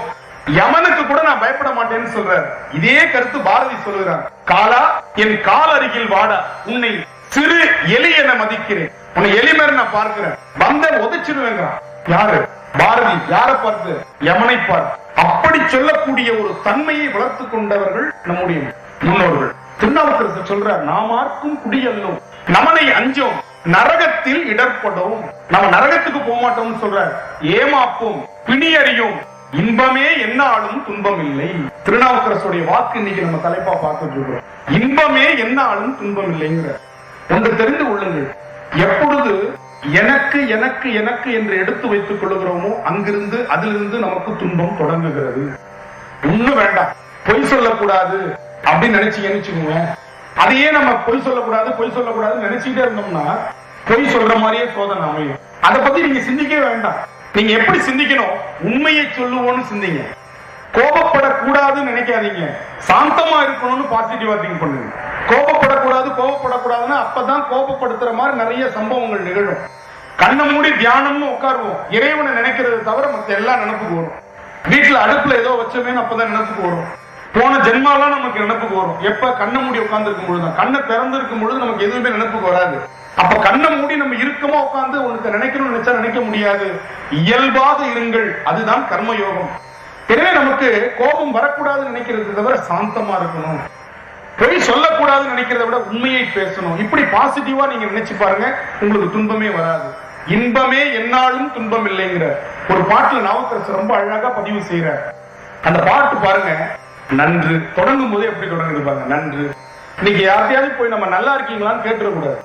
யமனுக்கு கூட நான் பயப்பட மாட்டேன்னு சொல்றார். இதே கருத்து பாரதி சொல்லுகிறார், காலா என் கால் அருகில் வாடா, உன்னை சிறு எலி என மதிக்கிறேன், உன்னை எலி மாதிரி நான் பார்க்கிறேன், வந்த உதைச்சிருவேங்கிறான். யாரு? பாரதி. யாரை பார்த்து? யமனை பார்த்து. அப்படி சொல்லக்கூடிய ஒரு தன்மையை வளர்த்து கொண்டவர்கள் நம்முடைய முன்னோர்கள். திருநாவுக்கரசர் சொல்றார், நாமார்க்கும் குடியல்லும் நமனை அஞ்சோம் நரகத்தில் இடர்படும். நம்ம நரகத்துக்கு போக மாட்டோம்னு சொல்றார். ஏமாப்போம் பிணியறியும் இன்பமே என்னாலும் துன்பம் இல்லை. திருநாவுக்கரசுடைய வாக்கு இன்னைக்கு நம்ம தலைப்பா பார்த்துட்டு இருக்கோம். இன்பமே என்னாலும் துன்பம் இல்லைங்கிற ஒன்று தெரிந்து கொள்ளுங்கள். எப்பொழுது எனக்கு எனக்கு எனக்கு என்று எடுத்து வைத்துக் கொள்ளுகிறோமோ அங்கிருந்து அதிலிருந்து நமக்கு துன்பம் தொடங்குகிறது. ஒண்ணு வேண்டாம், பொய் சொல்லக்கூடாது அப்படின்னு நினைச்சீங்கன்னு, அதையே நம்ம பொய் சொல்லக்கூடாதுன்னு நினைச்சுட்டே இருந்தோம்னா பொய் சொல்ற மாதிரியே சோதனை அமையும். அதை பத்தி நீங்க சிந்திக்கவே வேண்டாம். நீங்க எப்படி சிந்திக்கணும்? உண்மையை சொல்லுவோம்னு சிந்திங்க. கோபப்படக்கூடாதுன்னு நினைக்காதீங்க, சாந்தமா இருக்கணும்னு பாசிட்டிவா திங்க் பண்ணுங்க. கோபப்படக்கூடாதுன்னா அப்பதான் கோபப்படுத்துற மாதிரி நிறைய சம்பவங்கள் நிகழும். கண்ணை மூடி தியானம்னு உட்காருவோம், இறைவனை நினைக்கிறது தவிர மத்த எல்லாம் நினைப்புக்கு வரும். வீட்டுல அடுப்புல ஏதோ வச்சோமே அப்பதான் நினைப்புக்கு வரும். போன ஜென்மாலாம் நமக்கு நினைப்புக்கு வரும். எப்ப கண்ணை மூடி உட்கார்ந்து இருக்கும் பொழுதுதான். கண்ணை திறந்து இருக்கும் பொழுது நமக்கு எதுவுமே நினைப்புக்கு வராது. அப்ப கண்ணை மூடி நம்ம இருக்கமா உட்கார்ந்து உனக்கு நினைக்கணும்னு நினைச்சா நினைக்க முடியாது. இயல்பாக இருங்கள், அதுதான் கர்மயோகம். எனவே நமக்கு கோபம் வரக்கூடாதுன்னு நினைக்கிறது தவிர சாந்தமா இருக்கணும். பொய் சொல்லக்கூடாதுன்னு நினைக்கிறத விட உண்மையை பேசணும். இப்படி பாசிட்டிவா நீங்க நினைச்சு பாருங்க, உங்களுக்கு துன்பமே வராது. இன்பமே என்னாலும் துன்பம் இல்லைங்கிற ஒரு பாட்டுல நாவுக்கரசர் ரொம்ப அழகா பதிவு செய்யறார். அந்த பாட்டு பாருங்க, நன்று. தொடங்கும் போதே எப்படி தொடங்குது பாருங்க, நன்று. இன்னைக்கு யார்கிட்டயாவது போய் நம்ம நல்லா இருக்கீங்களான்னு கேட்டுறக்கூடாது.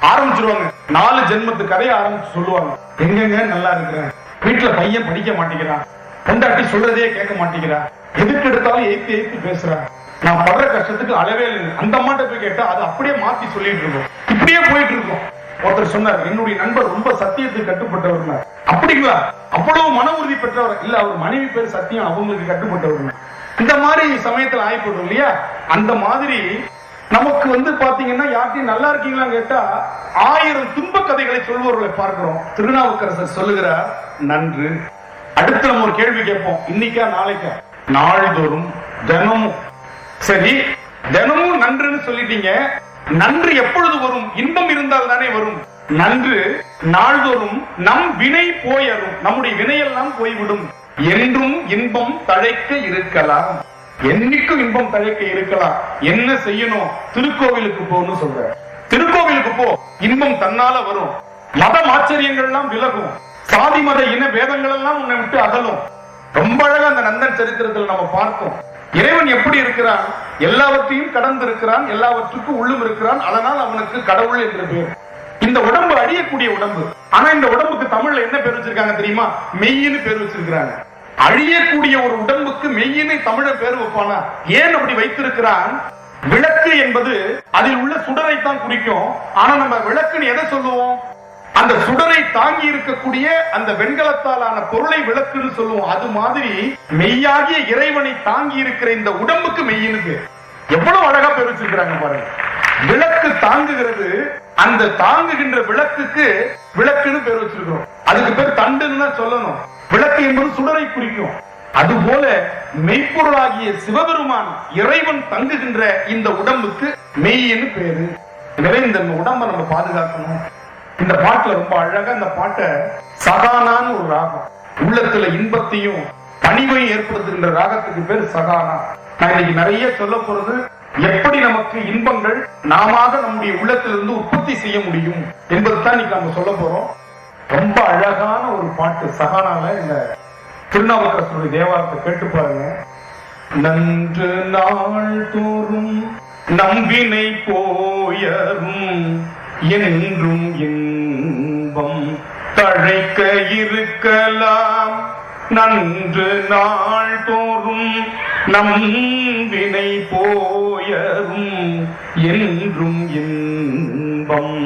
ஆரம்பிச்சிருவாங்க, 4 ஜென்மத்து கதையை ஆரம்பிச்சு சொல்லுவாங்க. எங்கெங்க நல்லா இருக்கிறேன், வீட்டுல பையன் படிக்க மாட்டேங்கிறான், பொண்டாட்டி சொல்றதே கேட்க மாட்டேங்கிறா, எதுக்கு எடுத்தாலும் எய்த்து பேசுறா, நான் படுற கஷ்டத்துக்கு அளவே இல்லை. அந்த அம்மாட்ட போய் கேட்டா அது அப்படியே மாத்தி சொல்லிட்டு இருக்கோம். இப்படியே போயிட்டு இருக்கோம். ஒருத்தர் சொன்னார், என்னுடைய நண்பர் ரொம்ப சத்தியத்துக்கு கட்டுப்பட்டவர். அப்படிங்களா? அவ்வளவு மன உறுதி பெற்றவர் இல்ல, அவர் மனைவி பேர் சத்தியம், அவங்களுக்கு கட்டுப்பட்டவர். இந்த மாதிரி சமயத்துல ஆயிப்படும் இல்லையா? அந்த மாதிரி நமக்கு பாத்தீங்கன்னா யார்ட்டையும் நல்லா இருக்கீங்களான்னு கேட்டா 1000 துன்ப கதைகளை சொல்பவர்களை பார்க்கிறோம். திருநாவுக்கரசர் சொல்லுகிறார், நன்று. அடுத்து நம்ம ஒரு கேள்வி கேட்போம், இன்னைக்கா நாளைக்கா? நாள்தோறும், தினமும். சரி, தினமும் நன்றுன்னு சொல்லிட்டீங்க, நன்று எப்பொழுது வரும்? இன்பம் இருந்தால் தானே வரும். நன்று நாள்தோறும் நம் வினை போயரும், நம்முடைய வினையெல்லாம் போய்விடும். என்றும் இன்பம் தழைக்க இருக்கலாம். என்னைக்கும் இன்பம் தழைக்க இருக்கலாம். என்ன செய்யணும்? திருக்கோவிலுக்கு போன்னு சொல்ற. திருக்கோவிலுக்கு போ, இன்பம் தன்னால வரும். மதம் ஆச்சரியங்கள் எல்லாம் விலகும். சாதி மத இன பேதங்கள் எல்லாம் உன்னை விட்டு அகலும். ரொம்ப அழகா அந்த நந்தன் சரித்திரத்தில் நம்ம பார்த்தோம். இறைவன் எப்படி இருக்கிறான்? எல்லாவற்றையும் கடந்து இருக்கிறான், எல்லாவற்றுக்கும் உள்ளும் இருக்கிறான். அதனால் அவனுக்கு கடவுள் என்று பேர். இந்த உடம்பு அழியக்கூடிய உடம்பு. ஆனா இந்த உடம்புக்கு தமிழ்ல என்ன பேர் வச்சிருக்காங்க தெரியுமா? மெய்யின்னு பேர் வச்சிருக்கிறாங்க. அழியக்கூடிய ஒரு உடம்புக்கு மெய்யின்னு தமிழ பேர் வைப்பானா? ஏன் அப்படி வைத்திருக்கிறான்? விளக்கு என்பது அதில் உள்ள சுடரைத்தான் குறிக்கும். ஆனா நம்ம விளக்குன்னு எதை சொல்லுவோம்? அந்த சுடரை தாங்கி இருக்கக்கூடிய அந்த வெண்கலத்தாலான பொருளை விளக்குன்னு சொல்லுவோம். அது மாதிரி மெய்யாகிய இறைவனை தாங்கி இருக்கிற இந்த உடம்புக்கு மெய்யின்னு பேர். எவ்வளவு அழகா பேர் வச்சிருக்கிறாங்க பாருங்க. விளக்கு தாங்குகிறது, அந்த தாங்குகின்ற விளக்குக்கு விளக்குன்னு பேர் வச்சிருக்கிறோம். அதுக்கு பேர் தண்டுன்னு தான் சொல்லணும். விளக்கு என்பது சுடரை குறிக்கும். அதுபோல மெய்ப்பொருளாகிய சிவபெருமான் இறைவன் தங்குகின்ற இந்த உடம்புக்கு மெய்யின்னு பேரு. எனவே இந்த உடம்பை நம்ம பாதுகாக்கணும். இந்த பாட்டுல ரொம்ப அழகா இந்த பாட்டை சகானான்னு ஒரு ராகம், உள்ளத்துல இன்பத்தையும் பணிவையும் ஏற்படுத்துகின்ற ராகத்துக்கு பேர் சகானா. நான் இன்னைக்கு நிறைய சொல்ல போறது, எப்படி நமக்கு இன்பங்கள் நாம நம்முடைய உள்ளத்திலிருந்து உற்பத்தி செய்ய முடியும் என்பதுதான் இன்னைக்கு நம்ம சொல்ல போறோம். ரொம்ப அழகான ஒரு பாட்டு சகானால. இந்த திருநாவுக்கரசருடைய தேவாரத்தை கேட்டு பாருங்க. நன்று நாள் தோறும் நம்பினை போயரும் என்றும் இன்பம் தழைக்க இருக்கலாம். நன்று நாள் தோறும் நம்பினை போயரும் என்றும் இன்பம்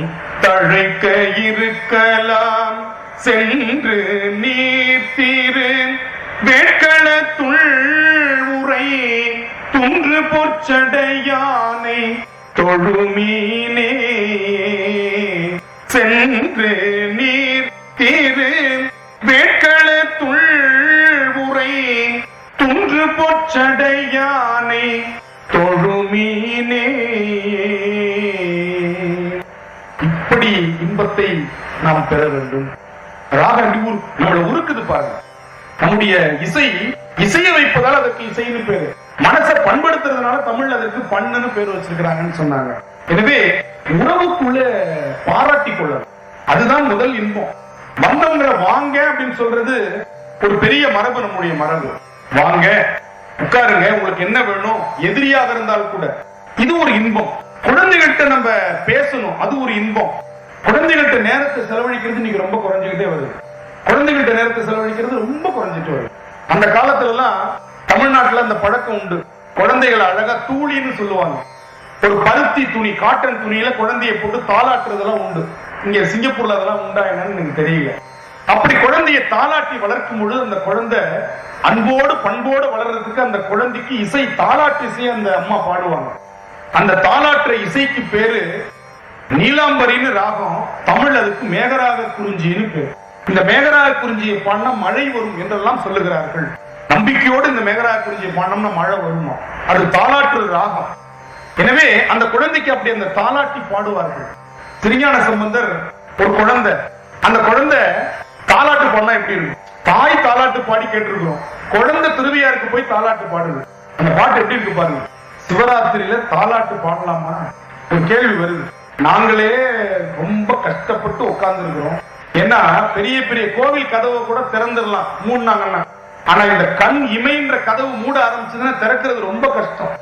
தழைக்க இருக்கலாம். சென்று நீர்த்திரு வேட்களத்துள் உரை துன்று பொற்சடையானை தொழுமீனே. சென்று நீர் திரு வேட்களத்துள் உரை துன்று பொற்சடையானை தொழுமீனே. இப்படி இன்பத்தை நாம் பெற வேண்டும். ராகம் எப்படி நம்மள உருக்குது பாருங்க. நம்முடைய இசைய வைப்பதால் அதற்கு இசைன்னு பேரு. மனசை பண்படுத்துறதுனால தமிழ் அதற்கு பண்ணுன்னு பேர் வச்சிருக்கிறாங்கன்னு சொன்னாங்க. எனவே உணவுக்குள்ள பாராட்டி கொள்ளணும், அதுதான் முதல் இன்பம். வந்தவங்களை வாங்க அப்படின்னு சொல்றது ஒரு பெரிய மரபு, நம்முடைய மரபு. வாங்க, உட்காருங்க, உங்களுக்கு என்ன வேணும், எதிரியாக இருந்தால் கூட இது ஒரு இன்பம். குழந்தைகள்கிட்ட நம்ம பேசணும், அது ஒரு இன்பம். குழந்தைகள்கிட்ட நேரத்தை செலவழிக்கிறது இன்னைக்கு ரொம்ப குறைஞ்சுக்கிட்டே வருது. குழந்தைகள்கிட்ட நேரத்தை செலவழிக்கிறது ரொம்ப குறைஞ்சிட்டு வருது. அந்த காலத்துல எல்லாம் தமிழ்நாட்டுல அந்த பழக்கம் உண்டு. குழந்தைகளை அழகா தூளின்னு சொல்லுவாங்க. ஒரு பருத்தி துணி, காட்டன் துணியில குழந்தையை போட்டு தாளாட்டுறதெல்லாம் உண்டு. இங்க சிங்கப்பூர்ல அதெல்லாம் உண்டா என்னன்னு எனக்கு தெரியல. அப்படி குழந்தையை தாளாட்டி வளர்க்கும் பொழுது அந்த குழந்தை அன்போடு பண்போடு வளர்றதுக்கு அந்த குழந்தைக்கு இசை, தாளாட்டு இசை அந்த அம்மா பாடுவாங்க. அந்த தாளாட்டுற இசைக்கு பேரு நீலாம்பரின்னு ராகம். தமிழ் அதுக்கு மேகராக குறிஞ்சின்னு பேரு. இந்த மேகராக குறிஞ்சியை பாடினா மழை வரும் என்றெல்லாம் சொல்லுகிறார்கள். நம்பிக்கையோடு இந்த மேகராக குறிஞ்சியை பாடினோம்னா மழை வருமா, அது தாளாற்று ராகம். எனவே அந்த குழந்தைக்கு அப்படி அந்த தாளாட்டி பாடுவார்கள். திருஞான சம்பந்தர் ஒரு குழந்தை, அந்த குழந்தை தாளாட்டு பாடினா எப்படி இருக்கும்? தாய் தாளாட்டு பாடி கேட்டிருக்கிறோம், குழந்தை திருவியாருக்கு போய் தாளாட்டு பாடுது. அந்த பாட்டு எப்படி இருக்கு பாருங்க. சிவராத்திரியில தாளாட்டு பாடலாமா ஒரு கேள்வி வருது. நாங்களே ரொம்ப கஷ்டப்பட்டு உட்கார்ந்து இருக்கிறோம். ஏன்னா பெரிய பெரிய கோவில் கதவை கூட திறந்துடலாம் மூடினாங்கன்னா, ஆனா இந்த கண் இமைன்ற கதவு மூட ஆரம்பிச்சதுன்னா திறக்கிறது ரொம்ப கஷ்டம்.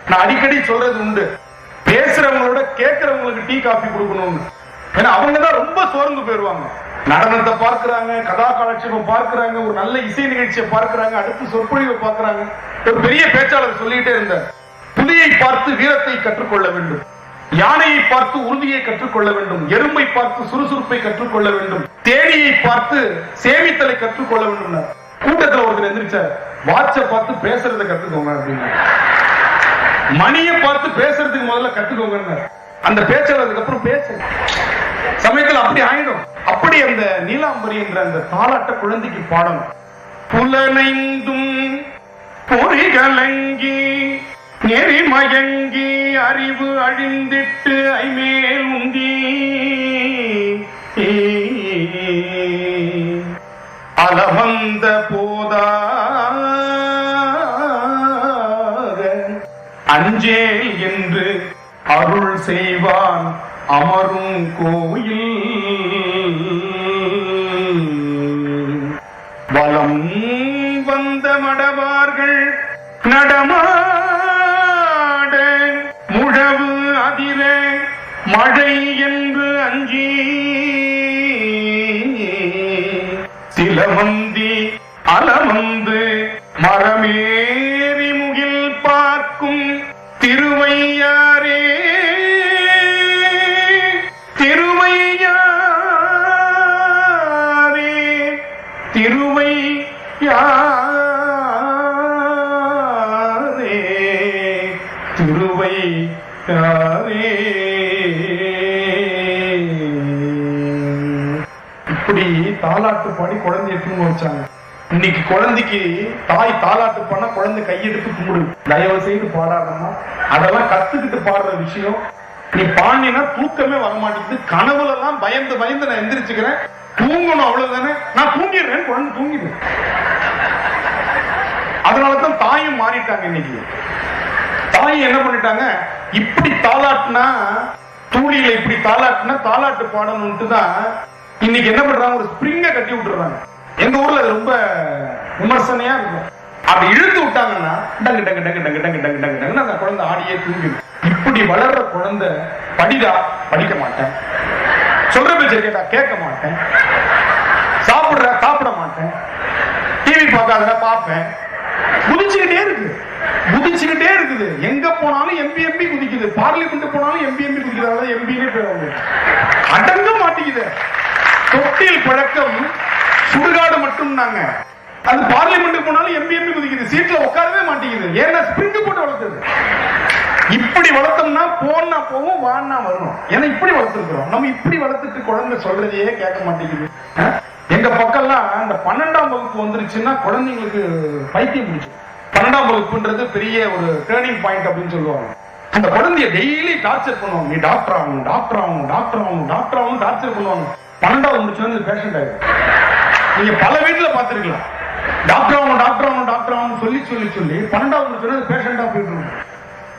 நான் அடிக்கடி சொல்றது உண்டு, பேசுறவங்களோட கேட்கிறவங்களுக்கு டீ காஃபி கொடுக்கணும்னு. ஏன்னா அவங்கதான் ரொம்ப சோர்ந்து போயிருவாங்க. நடனத்தை பார்க்கிறாங்க, கதா காலட்சேபம் பார்க்கிறாங்க, ஒரு நல்ல இசை நிகழ்ச்சியை பார்க்கிறாங்க, அடுத்து சொற்பொழிவை பார்க்கிறாங்க. ஒரு பெரிய பேச்சாளர் சொல்லிட்டே இருந்தார், புலியை பார்த்து வீரத்தை கற்றுக்கொள்ள வேண்டும், யானையை பார்த்து உறுதியை கற்றுக்கொள்ள வேண்டும், எறும்பை பார்த்து சுறுசுறுப்பை கற்றுக்கொள்ள வேண்டும், தேனியை பார்த்து சேமித்தலை கற்றுக்கொள்ள வேண்டும். கூட்டத்தில் ஒருத்தர் எந்திரிச்சார், வாட்சை பார்த்து பேசுறதை கத்துக்கோங்க அப்படின்னு, மணியை பார்த்து பேசுறதுக்கு முதல்ல கத்துக்கோங்க. அந்த பேச்சாளருக்கு அப்புறம் பேச சமயத்தில் அப்படி ஆயிடும். அப்படி அந்த நீலாம்பரி என்ற அந்த தாளாட்ட குழந்தைக்கு பாடணும். புலனைந்தும் பொறிகலங்கி நெறிமயங்கி அறிவு அழிந்திட்டு ஐமேல் உந்தி அலவந்த போதாக அஞ்சேல் என்று அருள் செய்வான் அமரும் கோயில் வலம் வந்த மடவார்கள் நடமாட முழவு அதிர மழை என்று அஞ்சி சிலவந்தி அலவந்து மரமேறி முகில் பார்க்கும் திருவையாரே இப்படி தாலாட்டு பாடி குழந்தைய தூங்க வச்சாங்க. இன்னைக்கு குழந்தைக்கு தாய் தாலாட்டு பண்ண குழந்தை கையெடுத்து கும்பிடு, தயவு செய்து பாடாதம்மா. அதெல்லாம் கத்துக்கிட்டு பாடுற விஷயம். நீ பாண்டினா தூக்கமே வரமாட்டேங்குது. கனவுல எல்லாம் பயந்து பயந்து நான் எந்திரிச்சுக்கிறேன், தூங்கணும் அவ்வளவுதானே, நான் தூங்கிடுறேன், குழந்தை தூங்கிடு. அதனாலதான் தாயும் மாறிட்டாங்க. இன்னைக்கு தாய் என்ன பண்ணிட்டாங்க, இப்படி தாலாட்டுனா தூளியில இப்படி தாலாட்டுனா தாலாட்டு பாடணும்ட்டு தான் இன்னைக்கு என்ன பண்றாங்க, ஒரு ஸ்பிரிங்க கட்டி விட்டுறாங்க. எங்க ஊர்ல அது ரொம்ப விமர்சனையா இருக்கும். அப்படி இழுத்து விட்டாங்கன்னா டங்கு டங்கு டங்கு டங்கு டங்கு டங்கு டங்கு டங்கு அந்த குழந்தை ஆடியே தூங்கிடும். இப்படி வளர்ற குழந்தை படிடா படிக்க மாட்டேன், சொல்ற பேச்ச கேட்டா கேட்க மாட்டேன், சாப்பிடுற சாப்பிட மாட்டேன், டிவி பார்க்காத பார்ப்பேன், குதிச்சுக்கிட்டே இருக்கு, குதிச்சுக்கிட்டே இருக்குது. எங்க போனாலும் எம்பி எம்பி குதிக்குது, பார்லிமெண்ட் போனாலும் எம்பி எம்பி குதிக்கிறாங்க, எம்பினே பேர் அடங்க மாட்டேங்குது. தொட்டில் பழக்கம் சுடுகாடு மட்டும் நாங்க, அது பார்லிமெண்ட் போனாலும் எம்பி எம்பி குதிக்குது, சீட்ல உட்காரவே மாட்டேங்குது. ஏன்னா ஸ்பிரிங் போட்டு வளர்த்தது. இப்படி வளர்த்தோம்னா போனா போவோம், வான்னா வரும். ஏன்னா இப்படி வளர்த்துருக்கிறோம். நம்ம இப்படி வளர்த்துட்டு குழந்தை சொல்றதையே கேட்க மாட்டேங்குது. எங்க பக்கம்லாம் இந்த 12ஆம் வகுப்பு வந்துருச்சுன்னா குழந்தைங்களுக்கு பைத்தியம் பிடிச்சு. 12ஆம் வகுப்புன்றது பெரிய ஒரு டேர்னிங் பாயிண்ட் அப்படின்னு சொல்லுவாங்க. அந்த குழந்தைய டெய்லி டார்ச்சர் பண்ணுவாங்க, நீ டாக்டர் ஆகணும், டாக்டர் ஆகணும், டாக்டர் ஆகணும், டாக்டர் ஆகணும் டார்ச்சர் பண்ணுவாங்க. 12ஆவது முடிச்சு வந்து பேஷண்ட் ஆயிடும். நீங்க பல வீட்டுல பாத்துருக்கலாம். டாக்டர் ஆகணும் டாக்டர் ஆகணும் டாக்டர் ஆகணும் சொல்லி சொல்லி சொல்லி 12வது சொன்னது பேஷண்டா போயிட்டு.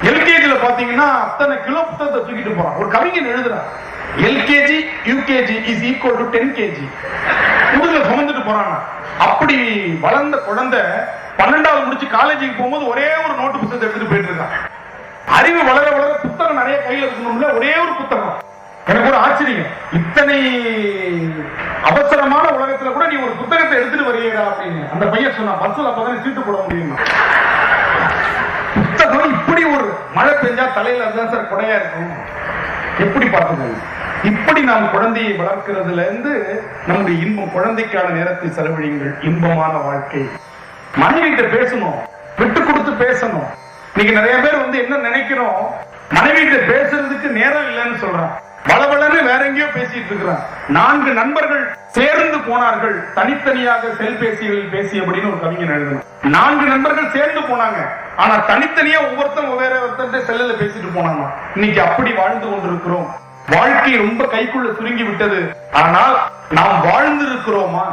எல்கேஜில பாத்தீங்கன்னா அத்தனை கிலோ புத்தகத்தை தூக்கிட்டு போறான். ஒரு கவிஞன் எழுதுறான், LKG UKG is equal to 10 kg முதுகுல சுமந்துட்டு போறான். அப்படி வளர்ந்த குழந்தை 12வது முடிச்சு காலேஜுக்கு போகும்போது ஒரே ஒரு நோட்டு புத்தகத்தை எடுத்துட்டு போயிட்டு இருக்கான். அறிவு வளர வளர புத்தகம் நிறைய கையில இருக்கணும்ல, ஒரே ஒரு புத்தகம். எனக்கு ஒரு ஆச்சரியம், இத்தனை அவசரமான உலகத்துல கூட நீ ஒரு புத்தகத்தை எடுத்துட்டு வரீடா அப்படின்னு அந்த பையன் சொன்னான். பஸ்ல அப்பதான் சீட்டு போட முடியும். புத்தகம் இப்படி ஒரு மழை பெஞ்சா தலையில அதுதான் சார் கொடையா இருக்கும். எப்படி பார்த்துக்கோங்க. இப்படி நாம் குழந்தையை வளர்க்கிறதுல இருந்து நம்முடைய இன்பம், குழந்தைக்கான நேரத்தை செலவழியுங்கள். இன்பமான வாழ்க்கை. மனைவிட்ட பேசணும், விட்டு கொடுத்து பேசணும். நீங்க நிறைய பேர் என்ன நினைக்கிறோம், மனைவிட்ட பேசுறதுக்கு நேரம் இல்லைன்னு சொல்றான். வளவளன்னு வேற எங்கேயோ பேசிட்டு இருக்கிறான். 4 நண்பர்கள் சேர்ந்து போனார்கள், தனித்தனியாக செல்பேசிகளில் பேசியபடின்னு ஒரு கவிஞன் எழுதணும். 4 நண்பர்கள் சேர்ந்து போனாங்க, ஆனா தனித்தனியா ஒவ்வொருத்தரும் வேற ஒருத்தர் செல்லுல பேசிட்டு போனாங்க. இன்னைக்கு அப்படி வாழ்ந்து கொண்டிருக்கிறோம். வாழ்க்கை ரொம்ப கைக்குள்ள சுருங்கி விட்டது. ஆனால் நாம் வாழ்ந்திருக்கிறோமா?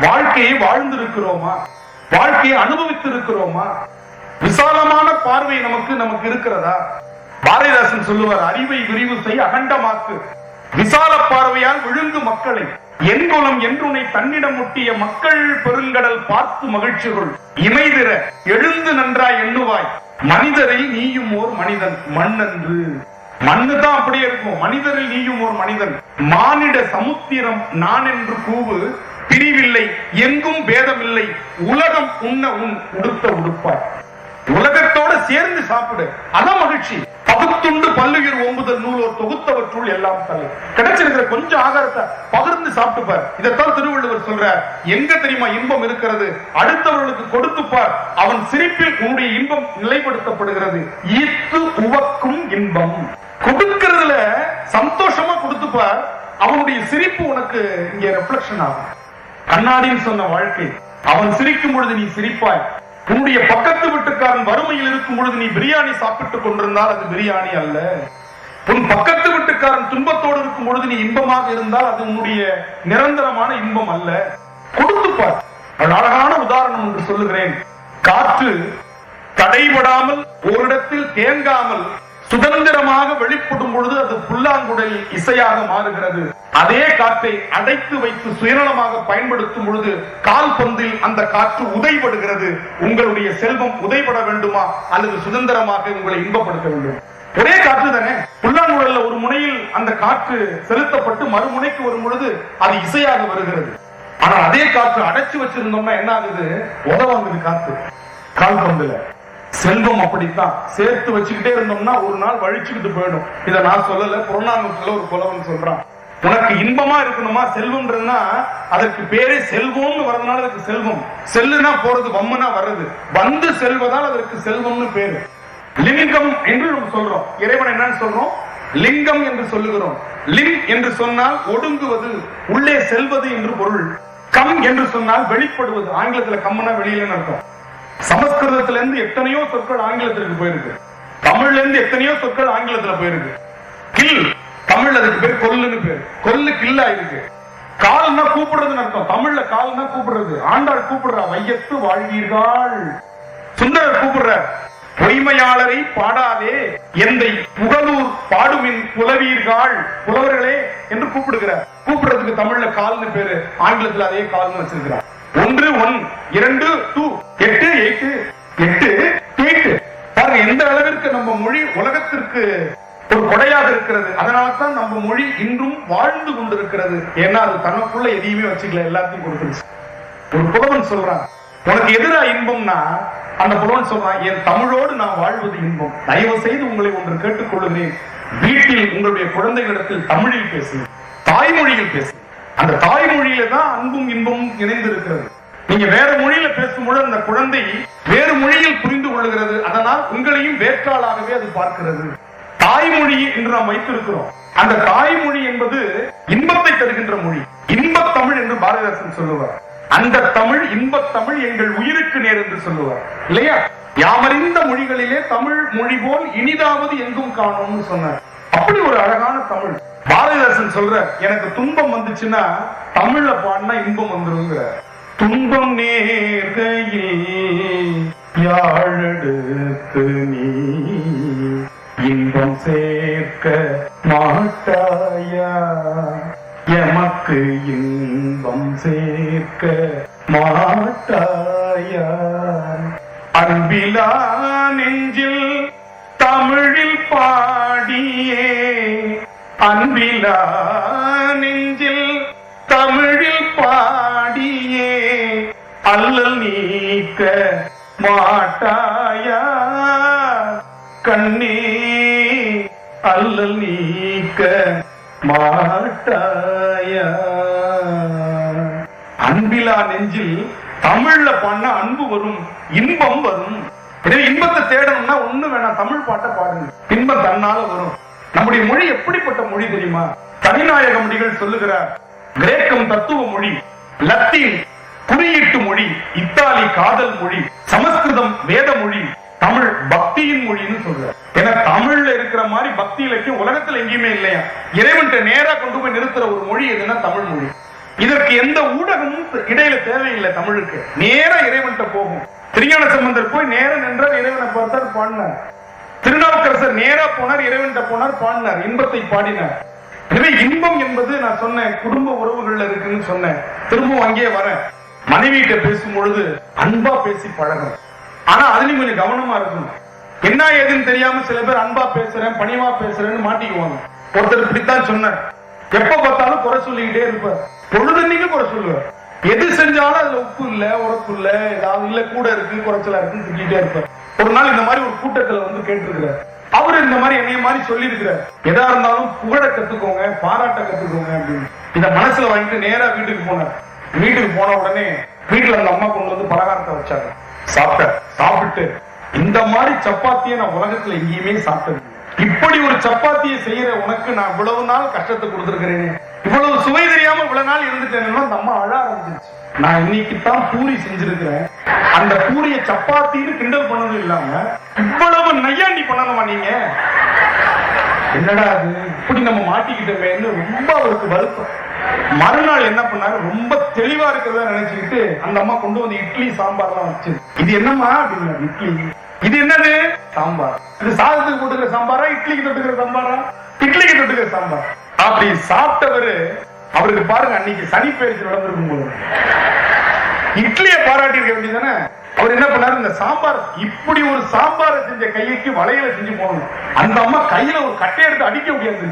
வாழ்க்கையை வாழ்ந்திருக்கிறோமா? வாழ்க்கையை அனுபவித்திருக்கிறோமா? விசாலமான பார்வை நமக்கு இருக்கிறதா? பாரதிதாசன் சொல்லுவார், அறிவை விரிவு செய் அகண்டமாக்கு, விசால பார்வையால் விழுங்கு மக்களை, என்குலம் என்றுனை தன்னிடம் முட்டிய மக்கள் பெருங்கடல் பார்த்து மகிழ்ச்சிகள் இமைதிர எழுந்து நன்றாய் எண்ணுவாய், மனிதரில் நீயும் ஓர் மனிதன் மண்ணன்று. மண்ணு தான் அப்படியே இருக்கும். மனிதரில் நீயும் ஓர் மனிதன். மானிட சமுத்திரம் நான் என்று கூவு, பிரிவில்லை எங்கும் பேதமில்லை, உலகம் உண்ண உன் உடுத்த உடுப்பாய். உலகத்தோட சேர்ந்து சாப்பிடு, அதான் மகிழ்ச்சி. பகுத்துண்டு பல்லுயிர் ஓம்புதல் நூலோர் தொகுத்தவற்றுள் எல்லாம் தலை. கிடைச்சிருக்கிற கொஞ்சம் ஆகாரத்தை பகிர்ந்து சாப்பிட்டுப்பார். இதைத்தான் திருவள்ளுவர் சொல்றார். எங்க தெரியுமா இன்பம் இருக்கிறது? அடுத்தவர்களுக்கு கொடுத்துப்பார், அவன் சிரிப்பில் உன்னுடைய இன்பம் நிலைப்படுத்தப்படுகிறது. ஈர்த்து உவக்கும் இன்பம். கொடுக்கிறதுல சந்தோஷமா கொடுத்துப்பார், அவனுடைய சிரிப்பு உனக்கு இங்க ரெஃப்ளெக்ஷன் ஆகும். கண்ணாடின்னு சொன்ன வாழ்க்கை. அவன் சிரிக்கும் பொழுது நீ சிரிப்பாய். உன்னுடைய பக்கத்து வீட்டுக்காரன் வறுமையில் இருக்கும் பொழுது நீ பிரியாணி சாப்பிட்டுக் கொண்டிருந்தால் அது பிரியாணி அல்ல. உன் பக்கத்து வீட்டுக்காரன் துன்பத்தோடு இருக்கும் பொழுது நீ இன்பமாக இருந்தால் அது உன்னுடைய நிரந்தரமான இன்பம் அல்ல. கொடுத்துப்பார். அழகான உதாரணம் என்று சொல்லுகிறேன். காற்று தடைபடாமல் ஓரிடத்தில் தேங்காமல் சுதந்திரமாக வெளிப்படும் பொழுது அது புல்லாங்குழல் இசையாக மாறுகிறது. அதே காற்றை அடைத்து வைத்து சுயநலமாக பயன்படுத்தும் பொழுது கால்பந்தில் அந்த காற்று உதைபடுகிறது. உங்களுடைய செல்வம் உதைபட வேண்டுமா அல்லது சுதந்திரமாக உங்களை இன்பப்படுத்த வேண்டும்? ஒரே காற்று தானே. புல்லாங்குழல்ல ஒரு முனையில் அந்த காற்று செலுத்தப்பட்டு மறுமுனைக்கு வரும் பொழுது அது இசையாக வருகிறது. ஆனால் அதே காற்று அடைச்சு வச்சிருந்தோம்னா என்ன ஆகுது? உதவாங்குது காற்று. கால்பந்துல செல்வம் அப்படித்தான். சேர்த்து வச்சுக்கிட்டே இருந்தோம்னா ஒரு நாள் வழிச்சுக்கிட்டு போயிடும். இதை நான் சொல்லல, புறநானூற்றுல ஒரு புலவன் சொல்றான். உனக்கு இன்பமா இருக்கணுமா செல்வம்ன்றதுன்னா அதற்கு பேரே செல்வம்னு வரதுனால அதுக்கு செல்வம். செல்லுனா போறது, வம்முனா வர்றது, வந்து செல்வதால் அதற்கு செல்வம்னு பேரு. லிங்கம் என்று நம்ம சொல்றோம். இறைவன் என்னன்னு சொல்றோம்? லிங்கம் என்று சொல்லுகிறோம். லிங் என்று சொன்னால் ஒடுங்குவது, உள்ளே செல்வது என்று பொருள். கம் என்று சொன்னால் வெளிப்படுவது. ஆங்கிலத்துல கம்முனா வெளியிலன்னு அர்த்தம். சமஸ்கிருதத்துல இருந்து எத்தனையோ சொற்கள் ஆங்கிலத்திற்கு போயிருக்கு. தமிழ்ல இருந்து எத்தனையோ சொற்கள் ஆங்கிலத்துல போயிருக்கு. கில் தமிழ் அதுக்கு பேர் கொல்லுன்னு பேரு. கொல்லு கில்லா இருக்கு. கால்னா கூப்பிடுறதுன்னு அர்த்தம். தமிழ்ல கால்னா கூப்பிடுறது. ஆண்டாள் கூப்பிடுறா, வையத்து வாழ்வீர்கள். சுந்தரர் கூப்பிடுற, பொய்மையாளரை பாடாதே எந்தை புகழூர் பாடுமின் புலவீர்கள், புலவர்களே என்று கூப்பிடுகிறார். கூப்பிடுறதுக்கு தமிழ்ல கால்னு பேரு, ஆங்கிலத்துல அதே கால்னு வச்சிருக்கிறார். 1 1 2 2 8 8 8 8. பாருங்க எந்த அளவிற்கு நம்ம மொழி உலகத்திற்கு ஒரு கொடையாக இருக்கிறது. அதனால்தான் நம்ம மொழி இன்றும் வாழ்ந்து கொண்டிருக்கிறது. ஏன்னா அது தனக்குள்ள எதையுமே வச்சுக்கல, எல்லாத்தையும் கொடுத்துருச்சு. ஒரு புலவன் சொல்றான், உனக்கு எதிரா இன்பம்னா அந்த புலவன் சொல்றான், என் தமிழோடு நான் வாழ்வது இன்பம். தயவு செய்து உங்களை ஒன்று கேட்டுக்கொள்ளுகிறேன், வீட்டில் உங்களுடைய குழந்தைகளிடத்தில் தமிழில் பேசுங்க, தாய்மொழியில் பேசுங்க. அந்த தாய்மொழியில தான் அன்பும் இன்பமும் இணைந்து இருக்கிறது. நீங்க வேற மொழியில பேசும்போது அந்த குழந்தை வேறு மொழியில் புரிந்து கொள்கிறது. அதனால் உங்களையும் வேற்றாளாகவே அது பார்க்கிறது. தாய்மொழி என்று நாம் வைத்திருக்கிறோம். அந்த தாய்மொழி என்பது இன்பத்தை தருகின்ற மொழி. இன்பத் தமிழ் என்று பாரதிதாசன் சொல்லுவார். அந்த தமிழ், இன்பத் தமிழ் எங்கள் உயிருக்கு நேர் என்று சொல்லுவார் இல்லையா? யாமறிந்த மொழிகளிலே தமிழ் மொழி போல் இனிதாவது எங்கும் காணும்னு சொன்னார். அப்படி ஒரு அழகான தமிழ். பாரதிதாசன் சொல்ற, எனக்கு துன்பம் வந்துச்சுன்னா தமிழ்ல பாடினா இன்பம் வந்துருங்கிற. துன்பம் நேர்கையில் யாழெடுத்து நீ இன்பம் சேர்க்க மாட்டாயா, எமக்கு இன்பம் சேர்க்க மாட்டாயா. அன்பிலா நெஞ்சில் தமிழில் பாடியே, அன்பிலா நெஞ்சில் தமிழில் பாடியே அல்லல் நீக்க மாட்டாயா, கண்ணே அல்லல் நீக்க மாட்டாயா. அன்பிலா நெஞ்சில் தமிழ்ல பாடினா அன்பு வரும், இன்பம் வரும். எனவே இன்பத்தை தேடணும்னா ஒண்ணு வேணாம், தமிழ் பாட்டை பாடுங்க, இன்பம் தன்னால வரும். நம்முடைய மொழி எப்படிப்பட்ட மொழி தெரியுமா? தனிநாயக மொழிகள் சொல்லுகிறார், கிரேக்கம் தத்துவ மொழி, லத்தீன் குறியீட்டு மொழி, இத்தாலி காதல் மொழி, சமஸ்கிருதம் வேத மொழி, தமிழ் பக்தியின் மொழின்னு சொல்றார். ஏன்னா தமிழ்ல இருக்கிற மாதிரி பக்தி இலக்கியம் உலகத்துல எங்கேயுமே இல்லையா. இறைவன்கிட்ட நேரா கொண்டு போய் நிறுத்துற ஒரு மொழி எதுன்னா தமிழ் மொழி. இதற்கு எந்த ஊடகமும் இடையில தேவையில்லை. தமிழுக்கு நேரா இறைவன்கிட்ட போகும். திருஞான சம்பந்தர் போய் நேர நின்றார், இறைவனை பார்த்தார், பாடினார். திருநாவுக்கரசர் நேரா போனார், இறைவன்கிட்ட போனார், பாடினார், இன்பத்தை பாடினார். எனவே இன்பம் என்பது நான் சொன்னேன் குடும்ப உறவுகள்ல இருக்குன்னு சொன்னேன். திரும்பவும் அங்கே வர மனைவியிட்ட பேசும் பொழுது அன்பா பேசி பழகணும். ஆனா அதுலயும் கொஞ்சம் கவனமா இருக்கணும். என்ன ஏதுன்னு தெரியாம சில பேர் அன்பா பேசுறேன் பணிவா பேசுறேன்னு மாட்டிக்குவாங்க. ஒருத்தர் இப்படித்தான் சொன்னார், எப்ப பார்த்தாலும் குறை சொல்லிக்கிட்டே இருப்பார், பொழுதுன்னைக்கு குறை சொல்லுவார். எது செஞ்சாலும் அதுல உப்பு இல்ல உரப்பு இல்ல ஏதாவது இல்ல கூட இருக்கு குறைச்சலா இருக்குன்னு திட்டிகிட்டே இருப்பார். ஒரு நாள் இந்த மாதிரி ஒரு கூட்டத்துல வந்து கேட்டிருக்கிறார். அவரு இந்த மாதிரி என்னைய மாதிரி சொல்லி இருக்கிறார், எதா இருந்தாலும் புகழ கத்துக்கோங்க பாராட்ட கத்துக்கோங்க அப்படின்னு. இத மனசுல வாங்கிட்டு நேரா வீட்டுக்கு போனார். வீட்டுக்கு போன உடனே வீட்டுல அந்த அம்மா கொண்டு வந்து பலகாரத்தை வச்சாங்க. சாப்பிட்டு இந்த மாதிரி சப்பாத்தியை நான் உலகத்துல எங்கேயுமே சாப்பிட்டது, இப்படி ஒரு சப்பாத்தியை செய்யற உனக்கு நான் இவ்வளவு நாள் கஷ்டத்தை கொடுத்திருக்கிறேன், இவ்வளவு சுவை தெரியாம இவ்வளவு நாள் இருந்துட்டேன்னா அந்த அம்மா அழ ஆரம்பிச்சிருச்சு. நான் இன்னைக்கு தான் பூரி செஞ்சிருக்கிறேன், அந்த பூரிய சப்பாத்தின்னு கிண்டல் பண்ணதும் இல்லாம இவ்வளவு நையாண்டி பண்ணணுமா நீங்க, என்னடா அது இப்படி நம்ம மாட்டிக்கிட்டோமேன்னு ரொம்ப அவருக்கு வருத்தம். மறுநாள் என்ன பண்ணாரு, ரொம்ப தெளிவா இருக்கிறதா நினைச்சுக்கிட்டு அந்த அம்மா கொண்டு வந்து இட்லி சாம்பார்லாம் வச்சு, இது என்னம்மா அப்படின்னா, இட்லி. இது என்னது? சாம்பார். இது சாதத்துக்கு போட்டுக்கிற சாம்பாரா இட்லிக்கு தொட்டுக்கிற சாம்பாரா? இட்லிக்கு தொட்டுக்கிற சாம்பார். அப்படி சாப்பிட்டவரு அவருக்கு பாருங்க அன்னைக்கு சனி பயிற்சி நடந்திருக்கும் போது இட்லியை பாராட்டி இருக்க வேண்டியதானே. அவர் என்ன பண்ணாரு, இந்த சாம்பார் இப்படி ஒரு சாம்பாரை செஞ்ச கைக்கு வளையல செஞ்சு போகணும். அந்த அம்மா கையில ஒரு கட்டை எடுத்து அடிக்க முடியாது.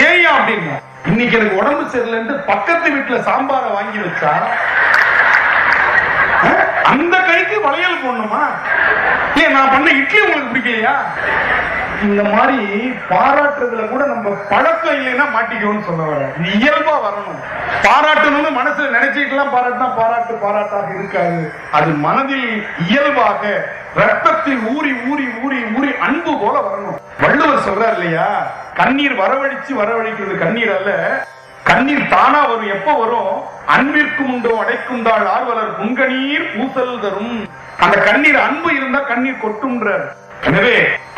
ஏன் அப்படின்னா, இன்னைக்கு எனக்கு உடம்பு சரியில்லைன்னு பக்கத்து வீட்டுல சாம்பாரை வாங்கி வச்சா அந்த கைக்கு வளையல் போடணுமா? ஏன் நான் பண்ண இட்லி உங்களுக்கு பிடிக்கலையா? இந்த மாதிரி பாராட்டுறதுல கூட நம்ம பழக்கம் இல்லைன்னா மாட்டிக்கணும்னு சொல்ல வர. இது இயல்பா வரணும். பாராட்டணும்னு மனசுல நினைச்சுக்கலாம் பாராட்டினா பாராட்டாக இருக்காது. அது மனதில் இயல்பாக ரத்தத்தில் ஊறி ஊறி ஊறி ஊறி அன்பு போல வரணும். வள்ளுவர் சொல்றார் இல்லையா, கண்ணீர் வரவழைக்கிறது கண்ணீர் அல்ல, கண்ணீர் தானா வரும். எப்ப வரும்? அன்பிற்கும் உண்டோ அடைக்கும் தாள் ஆர்வலர் புங்கநீர் பூசல் தரும். அந்த கண்ணீர் அன்பு இருந்தா கண்ணீர் கொட்டும்ன்றார். எனவே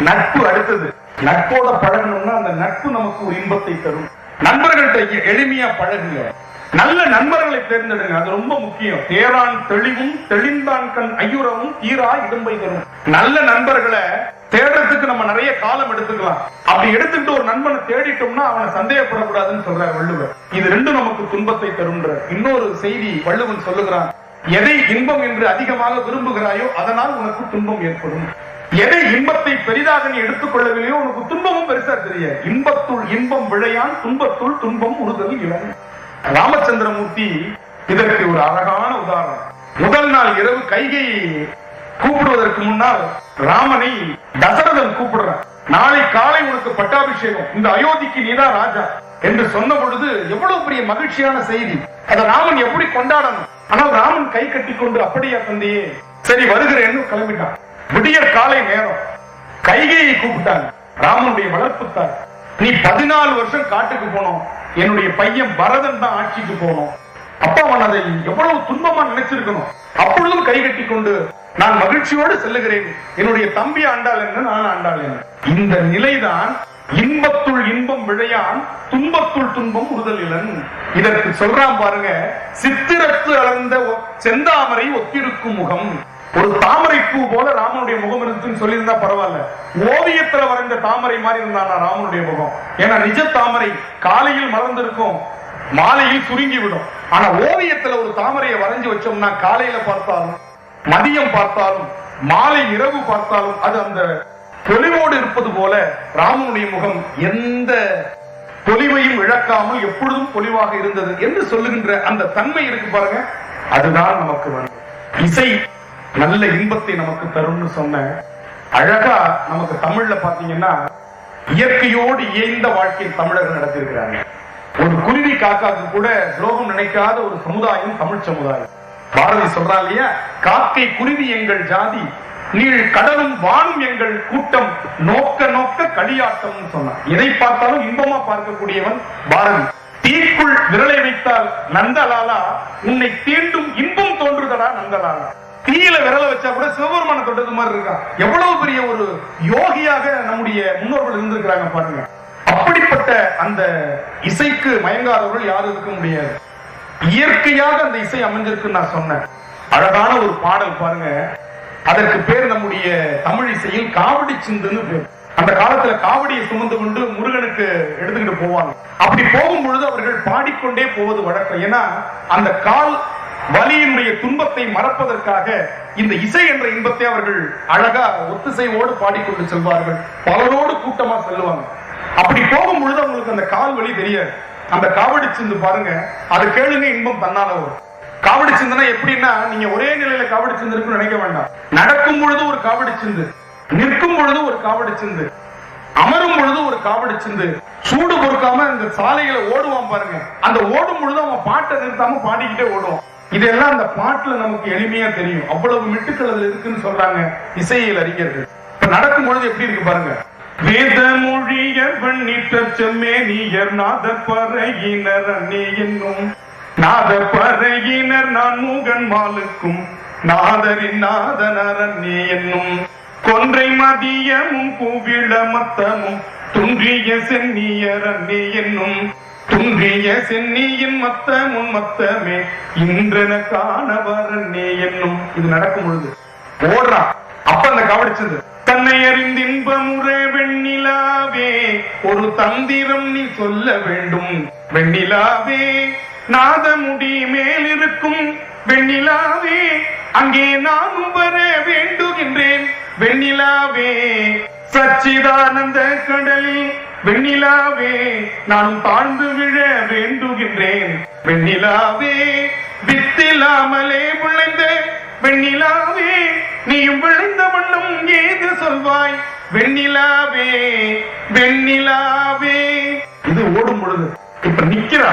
நட்பு அடுத்தது. நட்போட பழகணும்னா அந்த நட்பு நமக்கு ஒரு இன்பத்தை தரும். நண்பர்கள்ட்ட எளிமையா பழகுங்க, நல்ல நண்பர்களை தேர்ந்தெடுங்க, அது ரொம்ப முக்கியம். தேரான் தெளிவும் தெளிந்தான் கண் ஐயுறவும் தீரா இடும்பை தரும். நல்ல நண்பர்களை தேடுறதுக்கு நம்ம நிறைய காலம் எடுத்துக்கலாம். அப்படி எடுத்துக்கிட்டு ஒரு நண்பனை தேடிட்டோம்னா அவனை சந்தேகப்படக்கூடாதுன்னு சொல்றார் வள்ளுவர். இது ரெண்டும் நமக்கு துன்பத்தை தரும்ன்ற இன்னொரு செய்தி வள்ளுவன் சொல்லுகிறான். எதை இன்பம் என்று அதிகமாக விரும்புகிறாயோ அதனால் உனக்கு துன்பம் ஏற்படும். எதை இன்பத்தை பெரிதாக நீ எடுத்துக்கொள்ளவில்லையோ உனக்கு துன்பமும் பெருசா தெரியாது. இன்பத்துள் இன்பம் விளையான், துன்பத்துள் துன்பம் உறுதல் இளம். ராமச்சந்திரமூர்த்தி இதற்கு ஒரு அழகான உதாரணம். முதல் நாள் இரவு கைகை கூப்பிடுவதற்கு முன்னால் ராமனை தசரதன் கூப்பிடுறான். நாளை காலை உனக்கு பட்டாபிஷேகம், இந்த அயோத்திக்கு நீதான் ராஜா என்று சொன்ன பொழுது எவ்வளவு பெரிய மகிழ்ச்சியான செய்தி. அதை ராமன் எப்படி கொண்டாடணும். ஆனால் ராமன் கை கட்டி கொண்டு அப்படியா தந்தையே, சரி வருகிறேன்னு கிளம்பிட்டான். விடியற் காலை நேரம் கைகையை கூப்பிட்டாங்க. ராமனுடைய வளர்ப்பு தாய், நீ 14 வருஷம் காட்டுக்கு போனோம், என்னுடைய பையன் பரதன் தான் ஆட்சிக்கு போனோம். அப்பா அவன் அதை எவ்வளவு துன்பமா நினைச்சிருக்கணும். அப்பொழுதும் கை கட்டி கொண்டு நான் மகிழ்ச்சியோடு செல்லுகிறேன், என்னுடைய தம்பி ஆண்டாள் என்ன நான் ஆண்டாள் என்ன. இந்த நிலைதான் இன்பத்துள் இன்பம் விழையான் துன்பத்துள் துன்பம் உறுதல் இலன். இதற்கு சொல்றான் பாருங்க, சித்திரத்து அளந்த செந்தாமரை ஒத்திருக்கும் முகம். ஒரு தாமரை பூ போல ராமனுடைய முகம் இருக்குன்னு சொல்லியிருந்தா பரவாயில்ல, ஓவியத்துல வரைந்த தாமரை மாதிரி இருந்தானா ராமனுடைய முகம். ஏன்னா நிஜ தாமரை காலையில் மலர்ந்திருக்கும், மாலையில் சுருங்கி விடும். ஆனா ஓவியத்துல ஒரு தாமரையை வரைஞ்சு வச்சோம்னா காலையில பார்த்தாலும் மதியம் பார்த்தாலும் மாலை இரவு பார்த்தாலும் அது அந்த பொலிவோடு இருப்பது போல ராமனுடைய முகம் எந்த பொலிவையும் இழக்காமல் எப்பொழுதும் பொலிவாக இருந்தது என்று சொல்லுகின்ற அந்த தன்மை இருக்கு பாருங்க. அதுதான் நமக்கு வேண்டும். இசை நல்ல இன்பத்தை நமக்கு தரும்னு சொன்ன அழகா நமக்கு தமிழ்ல பாத்தீங்கன்னா இயற்கையோடு இயைந்த வாழ்க்கை தமிழர்கள் நடத்திருக்கிறாங்க. ஒரு குருவி காக்காக்கு கூட துரோகம் நினைக்காத ஒரு சமுதாயம் தமிழ் சமுதாயம். பாரதி சொல்றா இல்லையா, காக்கை குருவி எங்கள் ஜாதி, நீள் கடலும் வானும் எங்கள் கூட்டம், நோக்க நோக்க களியாட்டம் சொன்னான். எதை பார்த்தாலும் இன்பமா பார்க்கக்கூடியவன் பாரதி. தீக்குள் விரலை வைத்தால் நந்தலாலா, உன்னை தீண்டும் இன்பம் தோன்றுதடா நந்தலாலா. தீயில விரல வச்சா கூட சிவபெருமான தொட்டது மாதிரி இருக்கா. எவ்வளவு பெரிய ஒரு யோகியாக நம்முடைய முன்னோர்கள் இருந்திருக்கிறாங்க பாருங்க. அப்படிப்பட்ட அந்த இசைக்கு மயங்காதவர்கள் யாரும் இருக்க முடியாது. இயற்கையாக அந்த இசை அமைஞ்சிருக்கு. நான் சொன்னேன் அழகான ஒரு பாடல் பாருங்க. அதற்கு பேர் நம்முடைய தமிழ் இசையில் காவடி சிந்துன்னு பேர். அந்த காலத்துல காவடியை சுமந்து கொண்டு முருகனுக்கு எடுத்துக்கிட்டு போவாங்க. அப்படி போகும் பொழுது அவர்கள் பாடிக்கொண்டே போவது வழக்கம். ஏன்னா அந்த கால் வலியினுடைய துன்பத்தை மறப்பதற்காக இந்த இசை என்ற இன்பத்தை அவர்கள் அழகா ஒத்திசைவோடு பாடிக்கொண்டு செல்வார்கள். பலரோடு கூட்டமா செல்லுவாங்க. அப்படி போகும் பொழுது அவங்களுக்கு அந்த கால் வலி தெரியாது. அந்த காவடி சிந்து பாருங்க, அது கேளுங்க, இன்பம் தன்னால வரும். காவடி சிந்துனா எப்படின்னா, நீங்க ஒரே நிலையில காவடி சிந்து இருக்குன்னு நினைக்க வேண்டாம். நடக்கும் பொழுது ஒரு காவடி சிந்து, நிற்கும் பொழுது ஒரு காவடி சிந்து, அமரும் பொழுது ஒரு காவடி சிந்து, சூடு பொறுக்காம இந்த சாலைகளை ஓடுவான் பாருங்க. அந்த ஓடும் பொழுது அவன் பாட்டை நிறுத்தாம பாடிக்கிட்டே ஓடுவான். இதெல்லாம் அந்த பாட்டுல நமக்கு எளிமையா தெரியும். அவ்வளவு மிட்டுக்கள் அதுல இருக்குன்னு சொல்றாங்க இசையியல் அறிஞர்கள். இப்ப நடக்கும் பொழுது எப்படி இருக்கு பாருங்க. வேத மொழியர் பண்ணிட்ட செம்மேனியர் நாத பறையினர் அன்னே என்னும் நாத பறையினர் நான் மூகன் மாலுக்கும் நாதரின் நாதனர் அன்னே என்னும் கொன்றை மதியமும் கூவிள மத்தமும் துன்றிய சென்னியர் அன்னே என்னும் துன்றிய சென்னியின் மத்தமும் மத்தமே இன்றென காணவர் அன்னே என்னும். இது நடக்கும் பொழுது ஓடுறான். அப்ப அந்த காவடிச்சது தன்னை அறிந்தின்பமுறை வெண்ணிலாவே ஒரு தந்திரம் நீ சொல்ல வேண்டும் வெண்ணிலாவே, நாதமுடி மேலிருக்கும் வெண்ணிலாவே, அங்கே நானும் வர வேண்டுகின்றேன் வெண்ணிலாவே, சச்சிதானந்த கடலில் வெண்ணிலாவே நானும் தாழ்ந்து விழ வேண்டுகின்றேன் வெண்ணிலாவே, வித்தில்லாமலே விளைந்த வெண்ணிலாவே, நீயும் விளைந்த வண்ணம் ஏது சொல்வாய் வெண்ணிலாவே வெண்ணிலாவே. இது ஓடும் பொழுது. இப்ப நிக்கிறா,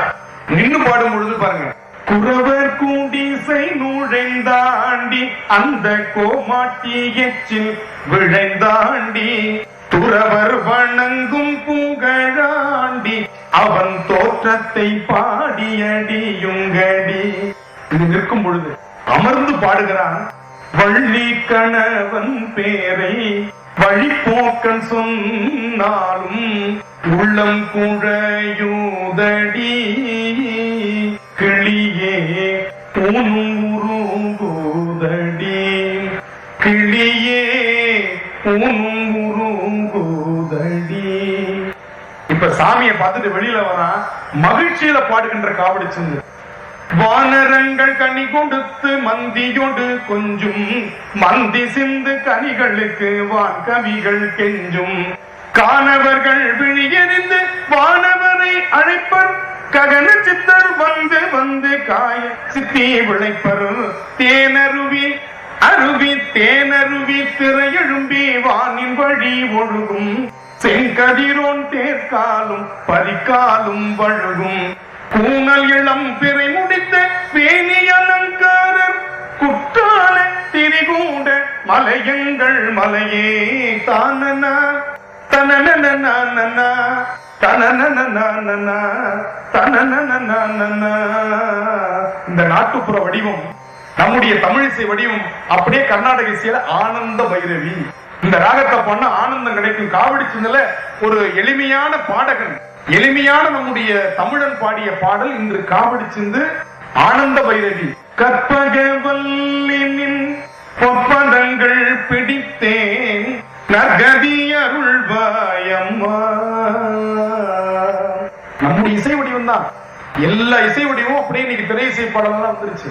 நின்னு பாடும் பொழுது பாருங்க. குறவர் கூண்டிசை நுழைந்தாண்டி அந்த கோமாட்டி எச்சில் விழைந்தாண்டி துறவர் வணங்கும் புகழாண்டி அவன் தோற்றத்தை பாடியடியுங்கடி. இது நிற்கும் பொழுது அமர்ந்து பாடுகிறான். வள்ளி கணவன் பேரை வழிபோக்கன் சொன்னாலும் உள்ளம் குழையூதடி, கிளியே ஊனும் உருங்குதடி, கிளியே ஊனும் உருங்குதடி. இப்ப சாமியை பார்த்துட்டு வெளியில வரான். மகிழ்ச்சியில பாடுகின்ற காவடி சிந்து. வானரங்கள் கனி கொடுத்து மந்தியோடு கொஞ்சும் மந்தி சிந்து கனிகளுக்கு வான் கவிகள் கெஞ்சும், காணவர்கள் விழியறிந்து வானவரை அழைப்பர் ககன சித்தர் வந்து வந்து காய சித்தி விளைப்பர், தேனருவி அருவி தேனருவி திரையெழும்பி வானின் வழி ஒழுகும், செங்கதிரோன் தேர்காலும் பரிகாலும் வழுகும், கூனல் இளம் பிறை முடித்த வேணி அலங்காரர் குற்றால திரிகூட மலையங்கள் மலையே தானனா தனனனா தனனனா தனனனா. இந்த நாட்டுப்புற வடிவம், நம்முடைய தமிழிசை வடிவம் அப்படியே கர்நாடக இசையில ஆனந்த பைரவி. இந்த ராகத்தை பண்ண ஆனந்தம் கிடைக்கும். காவடி சிந்தல ஒரு எளிமையான பாடகன், எளிமையான நம்முடைய தமிழன் பாடிய பாடல் இன்று காவடி சிந்து ஆனந்த பைரவி. கற்பகவல்லினின் பொற்பதங்கள் பிடித்தேன் நகதி அருள்வாயம்மா. நம்முடைய இசை வடிவம் தான், எல்லா இசை வடிவமும் அப்படியே இன்னைக்கு திரை இசை பாடலாம் வந்துருச்சு.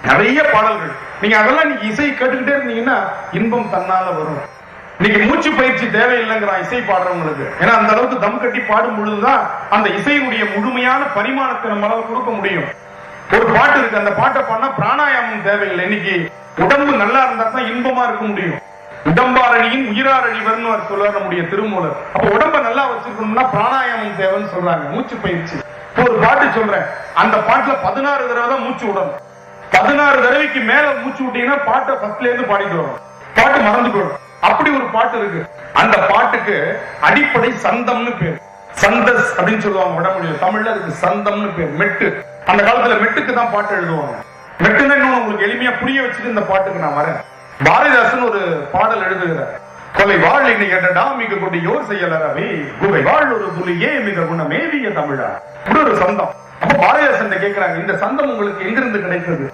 நிறைய பாடல்கள் நீங்க அதெல்லாம் நீங்க இசை கேட்டுக்கிட்டே இருந்தீங்கன்னா இன்பம் தன்னால வரும். இன்னைக்கு மூச்சு பயிற்சி தேவையில்லைங்கிறான் இசை பாடுறவங்களுக்கு. ஏன்னா அந்த அளவுக்கு தம் கட்டி பாடும் பொழுதுதான் அந்த இசையினுடைய முழுமையான பரிமாணத்தை நம்மளால கொடுக்க முடியும். ஒரு பாட்டு இருக்கு, அந்த பாட்டை பாடினா பிராணாயாமம் தேவையில்லை. இன்னைக்கு உடம்பு நல்லா இருந்தா தான் இன்பமா இருக்க முடியும். உடம்பாரணியின் உயிராரணிவர்னு அவர் சொல்றாரு நம்முடைய திருமூலர். அப்ப உடம்ப நல்லா வச்சிருக்கணும்னா பிராணாயாமம் தேவைன்னு சொல்றாங்க, மூச்சு பயிற்சி. ஒரு பாட்டு சொல்றேன், அந்த பாட்டுல 16 தடவை தான் மூச்சு விடணும். 16 தடவைக்கு மேல மூச்சு விட்டீங்கன்னா பாட்டை ஃபர்ஸ்ட்ல இருந்து பாடிட்டு வரும், பாட்டு மறந்து போயிடும். அப்படி ஒரு பாட்டு இருக்கு. அந்த பாட்டுக்கு அடிப்படை சந்தம்னு பேர். சந்தஸ் அப்படின்னு சொல்லுவாங்க வடமொழியில. தமிழ்ல அதுக்கு சந்தம்னு பேர். மெட்டு. அந்த காலத்துல மெட்டுக்கு தான் பாட்டு எழுதுவாங்க. மெட்டுன்னா இன்னும் உங்களுக்கு எளிமையா புரிய வச்சுட்டு இந்த பாட்டுக்கு நான் வரேன். பாரதிதாசன் ஒரு பாடல் எழுதுகிறார். கொலை வாழ் என்னை கேட்டடா மிக கொண்டு யோர் செய்யலரவே குவை வாழ் ஒரு புலியே மிக குணமேவிய தமிழா. இப்படி ஒரு சந்தம். அப்ப பாரதிதாசன் கேட்கிறாங்க, இந்த சந்தம் உங்களுக்கு எங்கிருந்து கிடைத்தது?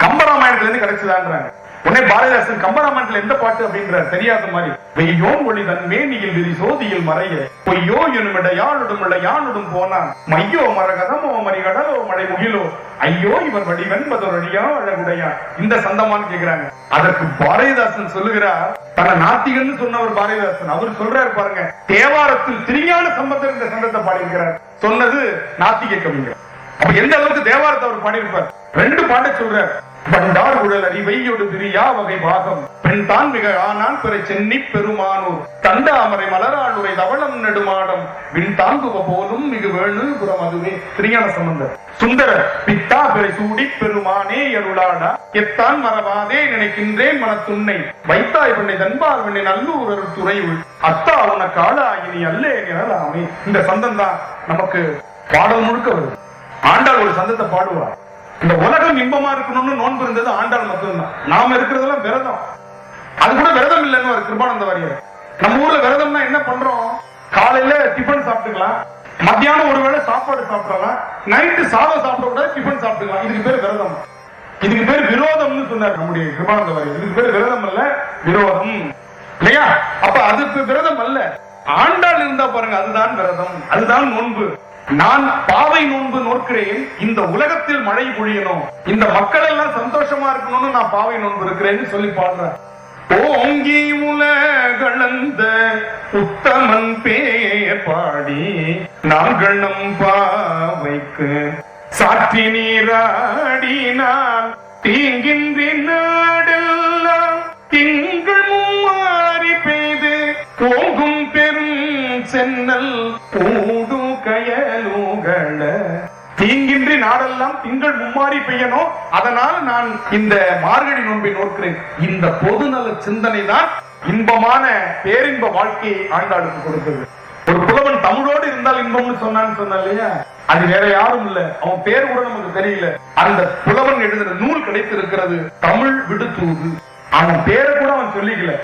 கம்பராமாயணத்துல இருந்து கிடைச்சதான்றாங்க. உடனே பாரதிதாசன் கம்பராமாயணத்துல எந்த பாட்டு அப்படின்ற தெரியாத மாதிரி, வெய்யோ ஒளி தன் மேனியில் விரி சோதியில் மறைய பொய்யோ எனுமிட யாழுடும் இட யானுடும் போனான் மையோ மரகதமோ மறிகடலோ மழை முகிலோ ஐயோ இவர் வடிவென்பதொரடியா அழகுடையா. இந்த சந்தமான்னு கேக்குறாங்க. அதற்கு பாரதிதாசன் சொல்லுகிறார், தன்னை நாத்திகன்னு சொன்னவர் பாரதிதாசன். அவர் சொல்றாரு பாருங்க, தேவாரத்தில் திருஞான சம்பந்தர் இந்த சந்தத்தை பாடியிருக்கிறார். சொன்னது நாத்திக கவிஞர். அப்ப எந்த அளவுக்கு தேவாரத்தை அவர் பாடியிருப்பார். 2 பாட்டை சொல்றார். பண்டார் குழல் அறிவையொடு பிரியா வகை பாகம் பெண் தான் மிக ஆனான் பிற சென்னி பெருமானூர் தண்டாமரை மலராளுரை தவளம் நெடுமாடம் விண் தாங்குவ போலும் மிகு வேணு புறம் அதுவே. திருஞான சம்பந்தர். சுந்தர பித்தா பிறை சூடி பெருமானே அருளாடா எத்தான் மறவாதே நினைக்கின்றேன் மனத்துன்னை வைத்தாய் பெண்ணை தன்பால் பெண்ணை நல்லூர் துறையுள் அத்தா உன காலாயினி அல்லே நிழலாமே. இந்த சந்தம் தான் நமக்கு பாடல் முழுக்க வருது. ஆண்டாள் ஒரு சந்தத்தை பாடுவார். இந்த உலகம் இன்பமா இருக்கணும்னு நோன்பு இருந்தது ஆண்டாள் மட்டும்தான். நாம இருக்கிறதெல்லாம் விரதம். அது கூட விரதம் இல்லைன்னு ஒரு கிருபானந்த வாரியர். நம்ம ஊர்ல விரதம்னா என்ன பண்றோம்? காலையில டிபன் சாப்பிட்டுக்கலாம், மத்தியானம் ஒருவேளை சாப்பாடு சாப்பிடலாம், நைட்டு சாதம் சாப்பிட கூட டிபன் சாப்பிட்டுக்கலாம். இதுக்கு பேர் விரதம். இதுக்கு பேர் விரோதம்னு சொன்னார் நம்முடைய கிருபானந்த வாரியர். இதுக்கு பேர் விரதம் அல்ல, விரோதம் இல்லையா? அப்ப அதுக்கு விரதம் அல்ல. ஆண்டாள் இருந்தா பாருங்க, அதுதான் விரதம், அதுதான் நோன்பு. நான் பாவை நோன்பு நோக்கிறேன், இந்த உலகத்தில் மழை பொழியணும், இந்த மக்கள் எல்லாம் சந்தோஷமா இருக்கணும்னு நான் பாவை நோன்பு இருக்கிறேன்னு சொல்லி பாடுறேன். ஓங்கி உலகளந்த உத்தமன் பேர் பாடி நாங்கள் நம் பாவைக்கு சாற்றி நீராடினால் தீங்கின்றி நாடெல்லாம் திங்கள் மும்மாறி பெய்து ஓங்கும் பெரும் சென்னல் ஊடு கயலுகள. தீங்கின்றி நாடெல்லாம் திங்கள் மும்மாறி பெய்யணும், அதனால் நான் இந்த மார்கழி நோன்பை நோக்கிறேன். இந்த பொதுநல சிந்தனை தான் இன்பமான பேரின்ப வாழ்க்கையை ஆண்டாளுக்கு கொடுத்தது. ஒரு புலவன் தமிழோடு இருந்தால் இன்பம்னு சொன்னான்னு சொன்ன இல்லையா, அது வேற யாரும் இல்ல, அவன் பேர் கூட நமக்கு தெரியல. அந்த புலவன் எழுதுற நூல் கிடைத்திருக்கிறது, தமிழ் விடுதூது. அவன் பேரை கூட அவன் சொல்லிக்கல.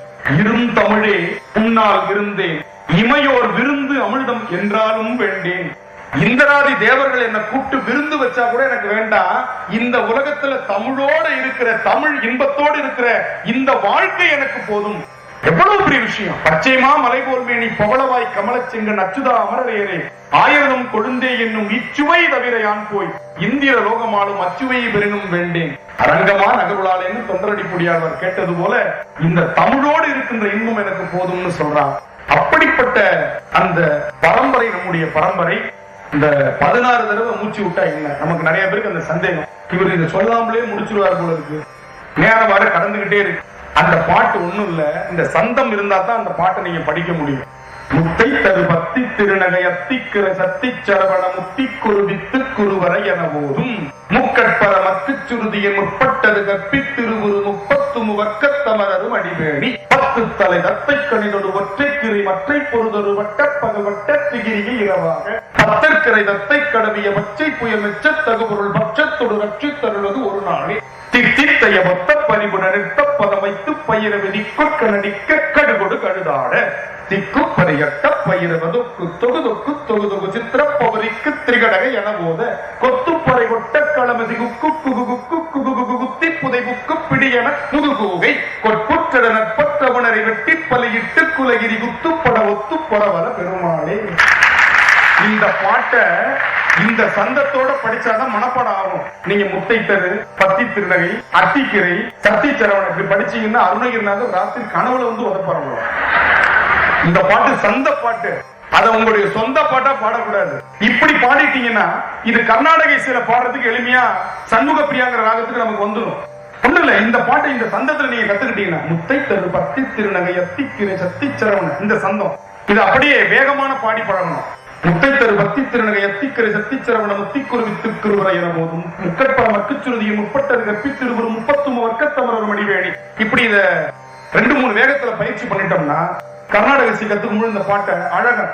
இரும் தமிழே உன்னால் இருந்தேன் இமையோர் விருந்து அமிழ்தம் என்றாலும் வேண்டேன். இந்திராதி தேவர்கள் என்ன கூப்பிட்டு விருந்து வச்சா கூட எனக்கு வேண்டாம். இந்த உலகத்துல தமிழோட இருக்கிற, தமிழ் இன்பத்தோடு இருக்கிற இந்த வாழ்க்கை எனக்கு போதும். எவ்வளவு பெரிய விஷயம். பச்சைமா மலை போல்மேனி பவளவாய் கமலச்செங்கன் அச்சுதா அமரரையரே ஆயிரம் கொழுந்தே என்னும் இச்சுவை தவிர யான் போய் இந்திர லோகமாலும் அச்சுவையை பெறினும் வேண்டேன் அரங்கமா நகருளாலேன்னு தொண்டரடிப்புடியார் கேட்டது போல இந்த தமிழோடு இருக்கின்ற இன்பம் எனக்கு போதும்னு சொல்றான். அப்படிப்பட்ட அந்த பரம்பரை நம்முடைய பரம்பரை. இந்த 16 தடவை மூச்சு விட்டா என்ன? நமக்கு நிறைய பேருக்கு அந்த சந்தேகம், இவர் இதை சொல்லாமலே முடிச்சிருவார் போல இருக்கு, நேரம் வர கடந்துகிட்டே இருக்கு. அந்த பாட்டு ஒண்ணும் இல்ல, இந்த சந்தம் இருந்தா தான் அந்த பாட்டை நீங்க படிக்க முடியும். முத்தை தரு பத்தி திருநகை அத்திக்கிற சத்தி சரவண முத்தி குரு வித்து குருவரை என போதும் முக்கட்பர மக்கு சுருதியை முற்பட்டது கற்பித்திருவுரு 30 முவர்க்கத்தமரரும் அடிவேணி 10 தலை தத்தை கணிதொடு ஒற்றை கிரி மற்றை பொருதொரு வட்டப்பகல் வட்டத்திகிரியை இரவாக பத்தற்கரை தத்தை கடவிய பச்சை புயல் மெச்ச தகுபொருள் பட்சத்தொடு ரட்சி தருவது ஒரு நாளே தித்தித்தைய மொத்த பரிபுண நிறுத்த பதமைத்து பயிர விதிக்க நடிக்க கடுகொடு கழுதாட திக்கு பரியட்ட பயிரவதொக்கு தொகுதொக்கு தொகுதொகு சித்திர பவரிக்கு திரிகடக என போத கொத்துப்பறை கொட்ட களமதி குக்கு குகுகுக்கு குகுகுகு குத்தி புதைபுக்கு பிடியன முதுகூகை கொட்புற்றட நற்பற்றவனரை வெட்டி பலியிட்டு குலகிரி குத்து பட ஒத்து பொறவல பெருமாளே. இந்த பாட்டை இந்த சந்தத்தோட படிச்சாதான் மனப்பாடம் ஆகும். நீங்க முத்தைத்தரு, பத்தி திருநகை, அத்திக்கிரை, சத்திச்சரவணை இப்படி படிச்சீங்கன்னா அருணகிரிநாதர் ராத்திரி கனவுல வந்து உதப்பாருங்க. இந்த பாட்டு சந்த பாட்டு, அத உங்களுடைய சொந்த பாட்டா பாடக்கூடாது. இப்படி பாடிட்டீங்கன்னா இது கர்நாடக இசையில பாடுறதுக்கு எளிமையா சண்முக பிரியாங்கிற ராகத்துக்கு நமக்கு வந்துடும். ஒண்ணு இல்ல, இந்த பாட்டை இந்த சந்தத்துல நீங்க கத்துக்கிட்டீங்கன்னா முத்தைத்தரு, பத்தி திருநகை, அத்திக்கிரை, சத்திச்சரவணை இந்த சந்தம் இது அப்படியே வேகமான பாடி பழகணும். முத்தைத்தரு, பத்தி திருநகை, அத்திக்கரை, சத்திச்சரவண, முத்திக்குரு வித்துக்குருவரை என போதும் முக்கட்பா மக்குச்சுருதியும் முப்பட்டது கற்பித்திருவரு 33 வர்க்கத்தமரர் மடிவேணி. இப்படி இத 2-3 வேகத்துல பயிற்சி பண்ணிட்டோம்னா கர்நாடக கத்துக்கும் முழு இந்த பாட்டை அழகா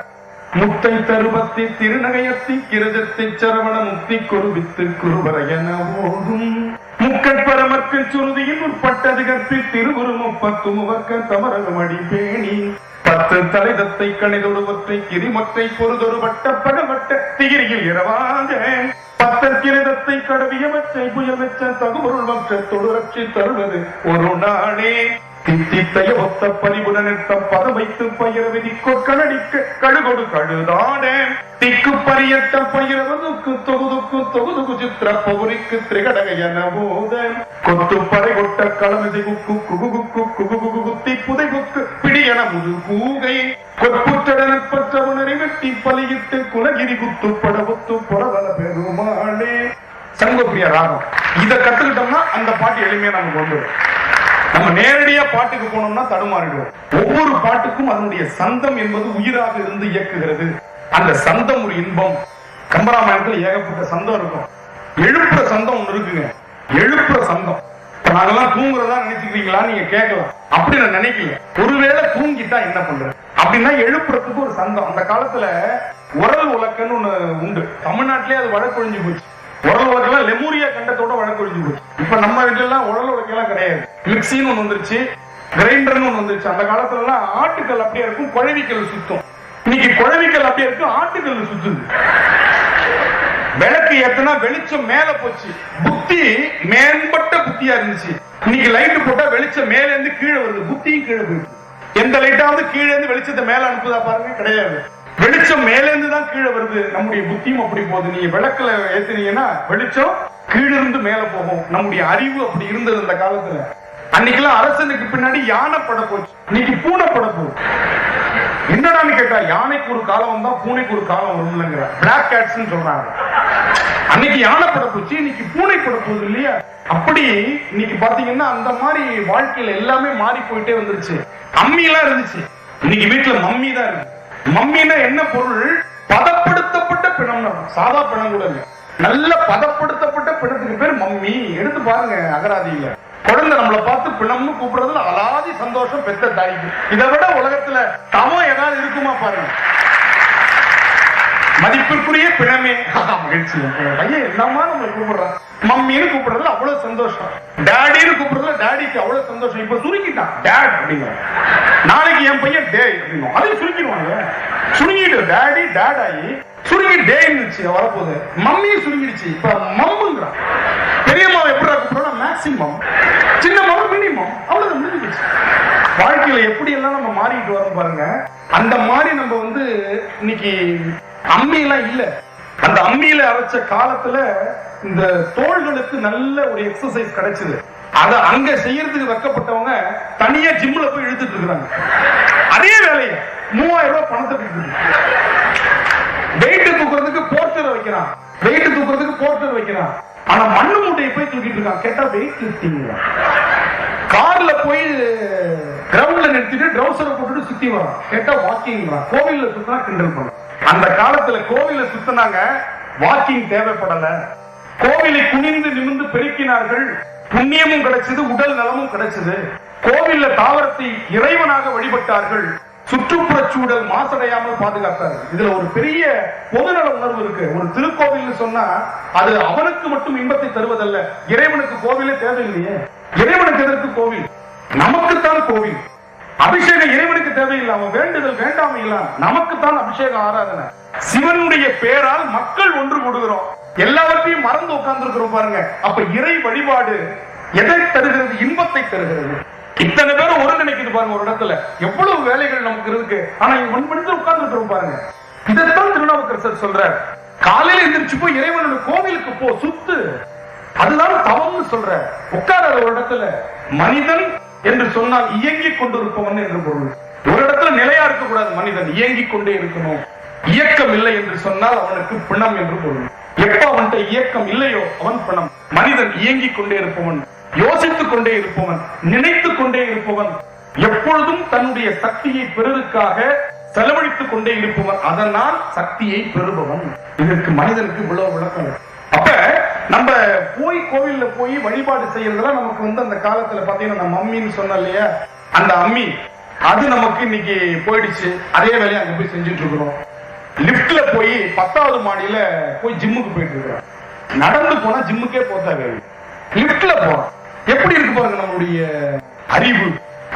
முத்தைத்தரு, பத்தி திருநகை, அத்திக்கிரை, சத்திச்சரவண, முத்திக்குரு வித்துக்குருவரை என போதும் முக்கட்பரமற்கு சுருதியும் முற்பட்டது கற்பித்திருவரு 33 வர்க்கத்தமரர் மடிவேணி. 10 தலைதத்தை கணிதொருவற்றை கிரிமொற்றை பொறுதொரு வட்ட படவட்ட திகிரியில் இரவாத 10 கிரதத்தை கடவிய வச்சை புயல் வெச்ச தகுபொருள் வற்றத்தொடு ரட்சி தருவது ஒரு நாளே தித்தித்தைய ஒத்த பரிபுண நிறுத்தம் பதம் வைத்து பயிர விதிக்கோ கணடிக்க கழுகொடு கழுதாட திக்கு பரியட்ட பயிரவதுக்கு தொகுதுக்கு தொகுதுகு சித்திர பௌரிக்கு திரிகடக என போத கொத்து பறை கொட்ட களமிசை குக்கு குகுகுக்கு குகுகுகு குத்தி புதைபுக்கு பிடியன முது கூகை கொற்புற்றட நற்பற்றவனரை வெட்டி பலியிட்டு குலகிரி குத்து படவுத்து புறவல பெருமாளே. சண்முகப்பிரியா ராகம் இத கத்துக்கிட்டோம்னா அந்த பாட்டு எளிமையா நமக்கு வந்துடும். நம்ம நேரடியா பாட்டுக்கு போனோம்னா தடுமாறிடுவோம். ஒவ்வொரு பாட்டுக்கும் அதனுடைய சந்தம் என்பது உயிராக இருந்து இயக்குகிறது. அந்த சந்தம் ஒரு இன்பம். கம்பராமாயணத்துல ஏகப்பட்ட சந்தம் இருக்கும். எழுப்புற சந்தம் ஒண்ணு இருக்குங்க. எழுப்புற சந்தம் நாங்கெல்லாம் தூங்குறதா நினைச்சுக்கிறீங்களா நீங்க கேட்கலாம். அப்படி நான் நினைக்கல. ஒருவேளை தூங்கிட்டா என்ன பண்ற அப்படின்னா எழுப்புறதுக்கு ஒரு சந்தம். அந்த காலத்துல உரல் உலக்கன்னு ஒண்ணு உண்டு. தமிழ்நாட்டிலே அது வழக்கொழிஞ்சு போச்சு. உரல் உலக்கெல்லாம் லெமூரியா கண்டத்தோட வழக்கொழிஞ்சு போச்சு. இப்ப நம்ம வீட்டுல எல்லாம் உரல் உலக்கெல்லாம் கிடையாது. மிக்சின்னு ஒண்ணு வந்துருச்சு, கிரைண்டர்னு ஒண்ணு வந்துருச்சு. அந்த காலத்துல எல்லாம் ஆட்டுக்கல் அப்படியே இருக்கும், குழவிக்கல் சுத்தம். இன்னைக்கு குழவிக்கல் அப்படியே இருக்கும், ஆட்டுக்கல் சுத்துது. விளக்கு ஏத்தனா வெளிச்சம் மேல போச்சு. புத்தி மேம்பட்ட புத்தியா இருந்துச்சு. இன்னைக்கு லைட் போட்டா வெளிச்சம் மேல இருந்து கீழே வருது, புத்தியும் கீழே போயிடுச்சு. எந்த லைட்டாவது கீழே இருந்து வெளிச்சத்தை மேல அனுப்புதா பாருங்க? கிடையாது. வெளிச்சம் மேல இருந்து தான் கீழே வருது. நம்முடைய புத்தியும் அப்படி போகுது. நீங்க விளக்குல ஏத்துனீங்கன்னா வெளிச்சம் கீழே இருந்து மேல போகும். நம்முடைய அறிவு அப்படி இருந்தது அந்த காலத்துல. அன்னைக்கெல்லாம் அரசனுக்கு பின்னாடி யானை பட போச்சு, இன்னைக்கு பூனை பட போகுது. என்னடான்னு கேட்டா யானைக்கு ஒரு காலம் வந்தா பூனைக்கு ஒரு காலம் வரும்லங்கிற பிளாக் கேட்ஸ் சொல்றாங்க. அன்னைக்கு யானை பட போச்சு, இன்னைக்கு பூனை பட போகுது இல்லையா? அப்படி இன்னைக்கு பாத்தீங்கன்னா அந்த மாதிரி வாழ்க்கையில எல்லாமே மாறி போயிட்டே வந்துருச்சு. அம்மி எல்லாம் இருந்துச்சு, இன்னைக்கு வீட்டுல மம்மி தான் இருக்கு. மம்மினா என்ன பொருள்? பதப்படுத்தப்பட்ட பிணம். சாதா பிணம் கூட இல்ல, நல்ல பதப்படுத்தப்பட்ட பிணத்துக்கு பேர் மம்மி. எடுத்து பாருங்க அகராதியில. குழந்தை நம்மளை பார்த்து பிணம்னு கூப்பிடுறதுல அலாதி சந்தோஷம் பெத்த தாய்க்கு. இதை விட உலகத்துல தவம் ஏதாவது இருக்குமா பாருங்க. மதிப்பிற்குரிய பிணமே மகிழ்ச்சி. பையன் என்னமா நம்மளை கூப்பிடுறான், மம்மின்னு கூப்பிடுறதுல அவ்வளவு சந்தோஷம். டாடின்னு கூப்பிடுறதுல டாடிக்கு அவ்வளவு சந்தோஷம். இப்ப சுருக்கிட்டான் டேட் அப்படிங்கிற. நாளைக்கு என் பையன் டே அப்படிங்க, அதையும் சுருக்கிடுவாங்க. சுருங்கிட்டு டாடி டேட் ஆகி சுருங்கி டே இருந்துச்சு, வரப்போகுது மம்மியும் சுருங்கிடுச்சு. இப்ப மம்முங்கிறான். பெரியம்மாவை எப்படி கூப்பிடுறோம்? மேக்சிமம். சின்னம்மாவை மினிமம். அவ்வளவு முடிஞ்சு போச்சு. வாழ்க்கையில எப்படி எல்லாம் நம்ம மாறிட்டு வரோம் பாருங்க. அந்த மாதிரி நம்ம வந்து இன்னைக்கு அம்மி எல்லாம் இல்ல. அந்த அம்மியில அரைச்ச காலத்துல இந்த தோள்களுக்கு நல்ல ஒரு எக்ஸசைஸ் கிடைச்சது. அத அங்க செய்யறதுக்கு வைக்கப்பட்டவங்க தனியா ஜிம்ல போய் இழுத்துட்டு இருக்காங்க. அதே வேலையை 3000 ரூபாய் பணத்தை கொடுக்குது. வெயிட் தூக்குறதுக்கு போர்ட்டர் வைக்கிறான், வெயிட் தூக்குறதுக்கு போர்ட்டர் வைக்கிறான். ஆனா மண்ணு மூட்டையை போய் தூக்கிட்டு இருக்கான். கேட்டா வெயிட் லிஃப்டிங். கார்ல போய் கிரவுண்ட்ல நிறுத்திட்டு ட்ரௌசரை போட்டுட்டு சுத்தி வரான். கேட்டா வாக்கிங். கோவில்ல சுத்தினா கிண்டல் பண்ண. அந்த காலத்துல கோவில சுத்தினாங்க, வாக்கிங் தேவைப்படல. கோவிலை குனிந்து நிமிர்ந்து பெருக்கினார்கள், புண்ணியமும் கிடைச்சது, உடல் நலமும் கிடைச்சது. கோவில்ல தாவரத்தை இறைவனாக வழிபட்டார்கள், சுற்றுப்புற சூழல் மாசடையாமல் பாதுகாத்தார். இதுல ஒரு பெரிய பொதுநல உணர்வு இருக்கு. ஒரு திருக்கோவில் சொன்னா அது அவனுக்கு மட்டும் இன்பத்தை தருவதல்ல. இறைவனுக்கு கோவிலே தேவையில்லையே. இறைவனுக்கு எதற்கு கோவில்? நமக்குத்தான் கோவில். அபிஷேகம் இறைவனுக்கு தேவையில்லை. அவன் வேண்டுதல் வேண்டாமை இல்ல, நமக்குத்தான் அபிஷேக ஆராதனை. சிவனுடைய பேரால் மக்கள் ஒன்று கூடுகிறோம். எல்லாவற்றையும் மறந்து உட்கார்ந்து இருக்கிறோம் பாருங்க. அப்ப இறை வழிபாடு எதை தருகிறது? இன்பத்தை தருகிறது. இத்தனை பேரும் ஒருங்கிணைக்குது பாருங்க. ஒரு இடத்துல எவ்வளவு வேலைகள் நமக்கு இருக்கு. ஆனா இங்க உட்கார்ந்து இருக்கிறோம் பாருங்க. இதைத்தான் திருநாவுக்கரசர் சொல்றார். காலையில எந்திரிச்சு போய் இறைவனுடைய கோவிலுக்கு போ, சுத்து. அதுதான் தவம்னு சொல்ற. உட்கார ஒரு இடத்துல. மனிதன் என்று சொன்னால் இயங்கிக் கொண்டிருப்பவன் என்று பொருள். ஒரு இடத்துல நிலையா இருக்கக்கூடாது. மனிதன் இயங்கிக் கொண்டே இருக்கணும். இயக்கம் இல்லை என்று சொன்னால் அவனுக்கு பிணம் என்று பொருள். எப்ப அவன்கிட்ட இயக்கம் இல்லையோ அவன் பிணம். மனிதன் இயங்கிக் கொண்டே இருப்பவன், யோசித்துக் கொண்டே இருப்பவன், நினைத்துக் கொண்டே இருப்பவன், எப்பொழுதும் தன்னுடைய சக்தியை பிறருக்காக செலவழித்துக் கொண்டே இருப்பவன், அதனால் சக்தியை பெறுபவன். இதற்கு மனிதனுக்கு இவ்வளவு விளக்கம். அப்ப நம்ம போய் கோவில்ல போய் வழிபாடு செய்யறதுலாம் நமக்கு அந்த காலத்துல பாத்தீங்கன்னா நம்ம அம்மின்னு சொன்ன இல்லையா, அந்த அம்மி அது நமக்கு இன்னைக்கு போயிடுச்சு. அதே வேலையை அங்க போய் செஞ்சுட்டு இருக்கிறோம். லிப்ட்ல போய் 10வது மாடியில போய் ஜிம்முக்கு போயிட்டு இருக்கிறோம். நடந்து போனா ஜிம்முக்கே போத்தாவே, லிப்ட்ல போறோம். எப்படி இருக்கு பாருங்க நம்மளுடைய அறிவு.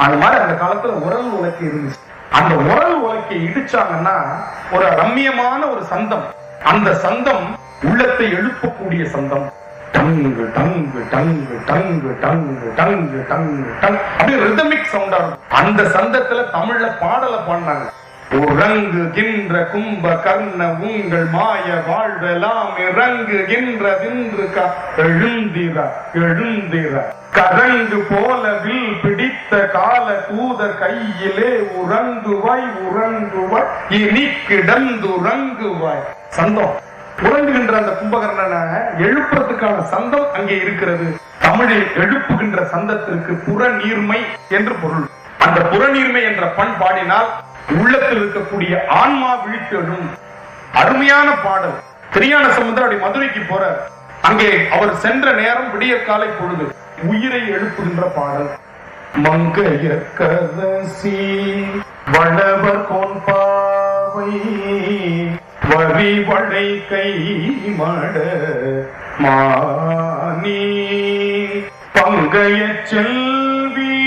அது மாதிரி அந்த காலத்துல உரல் உலக்கை இருந்துச்சு. அந்த உரல் உலக்கை இடிச்சாங்கன்னா ஒரு ரம்மியமான ஒரு சந்தம். அந்த சந்தம் உள்ளத்தை எழுப்பக்கூடிய சந்தம். டங்கு டங்கு டங்கு டங்கு டங்கு டங்கு டங்கு டங் அப்படியே ரிதமிக் சவுண்டா இருக்கும். அந்த சந்தத்துல தமிழ்ல பாடல பாடினாங்க. உறங்குகின்ற கும்ப கர்ண உங்கள் மாய வாழ்வெல்லாம் இறங்குகின்ற எழுந்திர எழுந்திர கரங்கு போல வில் பிடித்த கால தூதர் கையிலே உறங்குவாய் உறங்குவாய் இனி கிடந்து உறங்குவாய். சந்தம் உறங்குகின்ற அந்த கும்பகர்ணனை எழுப்புறதுக்கான சந்தம் அங்கே இருக்கிறது. தமிழில் எழுப்புகின்ற சந்தத்திற்கு புறநீர்மை என்று பொருள். அந்த புறநீர்மை என்ற பண் பாடினால் உள்ளத்தில் இருக்கக்கூடிய ஆன்மா விழித்தெழும். அருமையான பாடல். திருஞான சம்பந்தர் அப்படி மதுரைக்கு போற, அங்கே அவர் சென்ற நேரம் விடியற் காலை பொழுது. உயிரை எழுப்புகின்ற பாடல். மங்கையர் கரசி வளவர் கோன்பாவை வரி வளை கை மட மானி பங்கைய செல்வி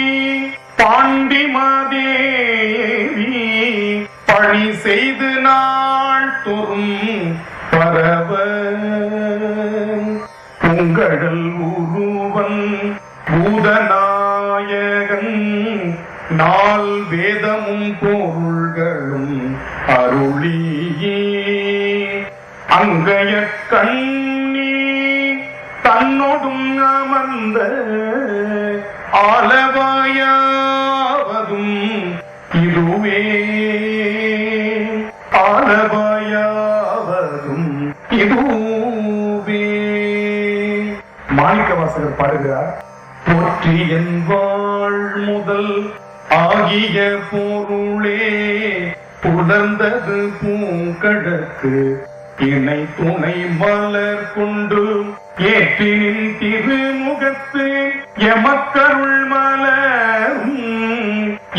பாண்டி மாதேவி பணி செய்து நாள் தோறும் பரவ பூங்கடல் உருவன் பூதநாயகன் நாள் வேதமும் பொருள்களும் அருளியே அங்கைய கண்ணி தன்னோடும் அமர்ந்த ஆலவாயாவதும் இதுவே ஆலவாயாவதும் இதுவே. மாணிக்கவாசகர் பாடுகிறார். போற்றி என் வாழ் முதல் ஆகிய பொருளே புலர்ந்தது பூங்கடற்கு இணை துணை மலர் கொண்டு ஏற்றினின் திருமுகத்து எமக்கருள் மலரும்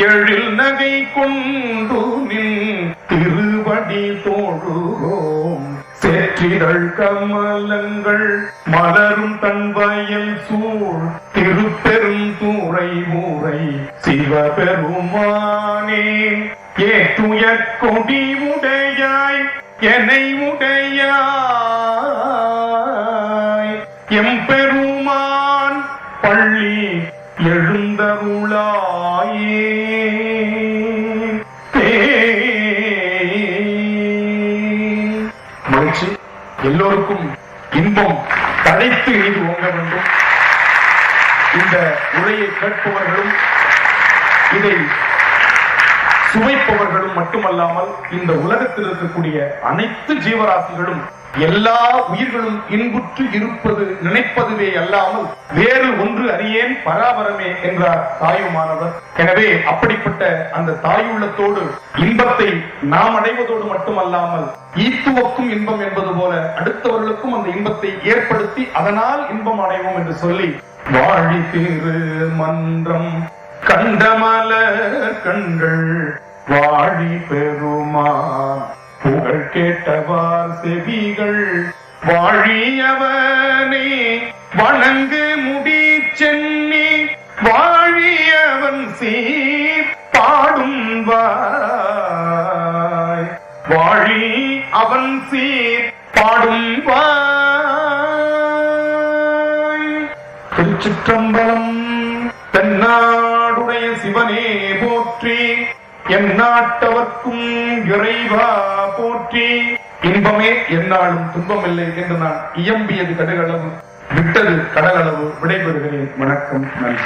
எழில் நகை கொண்டு நின் திருவடி தோழுவோம். சேற்றிதழ் கமலங்கள் மலரும் தன் வயல் சூழ் திருப்பெரும் தூரை ஊரை சிவபெருமானே ஏற்றுய கொடி உடையாய் என்னை உடையாய் எம்பெருமான் பள்ளி எழுந்தருளாயே. மகிழ்ச்சி. எல்லோருக்கும் இன்பம் தழைத்து இது ஓங்க வேண்டும். இந்த உரையை கேட்பவர்களும் இதை சுவைப்பவர்களும் மட்டுமல்லாமல் இந்த உலகத்தில் இருக்கக்கூடிய அனைத்து ஜீவராசிகளும் எல்லா உயிர்களும் இன்புற்று இருப்பது நினைப்பதுவே அல்லாமல் வேறு ஒன்று அறியேன் பராபரமே என்றார் தாயுமானவர். எனவே அப்படிப்பட்ட அந்த தாயுள்ளத்தோடு இன்பத்தை நாம் அடைவதோடு மட்டுமல்லாமல் ஈத்துவக்கும் இன்பம் என்பது போல அடுத்தவர்களுக்கும் அந்த இன்பத்தை ஏற்படுத்தி அதனால் இன்பம் அடைவோம் என்று சொல்லி வாழி திரு மன்றம் கண்டமல கண்கள் வாழி பெருமான் புகழ் கேட்டவார் செவிகள் வாழியவனே வணங்கு முடி சென்னி வாழியவன் சீர் பாடும் வாய் வாழி அவன் சீர் பாடும் வாய். திருச்சிற்றம்பலம். தென்னாடுடைய சிவனே போற்றி, என் நாட்டவர்க்கும் இறைவா போற்றி. இன்பமே என்னாலும் துன்பமில்லை என்று நான் இயம்பியது கடகளவு, விட்டது கடகளவு. விடைபெறுகிறேன். வணக்கம், நன்றி.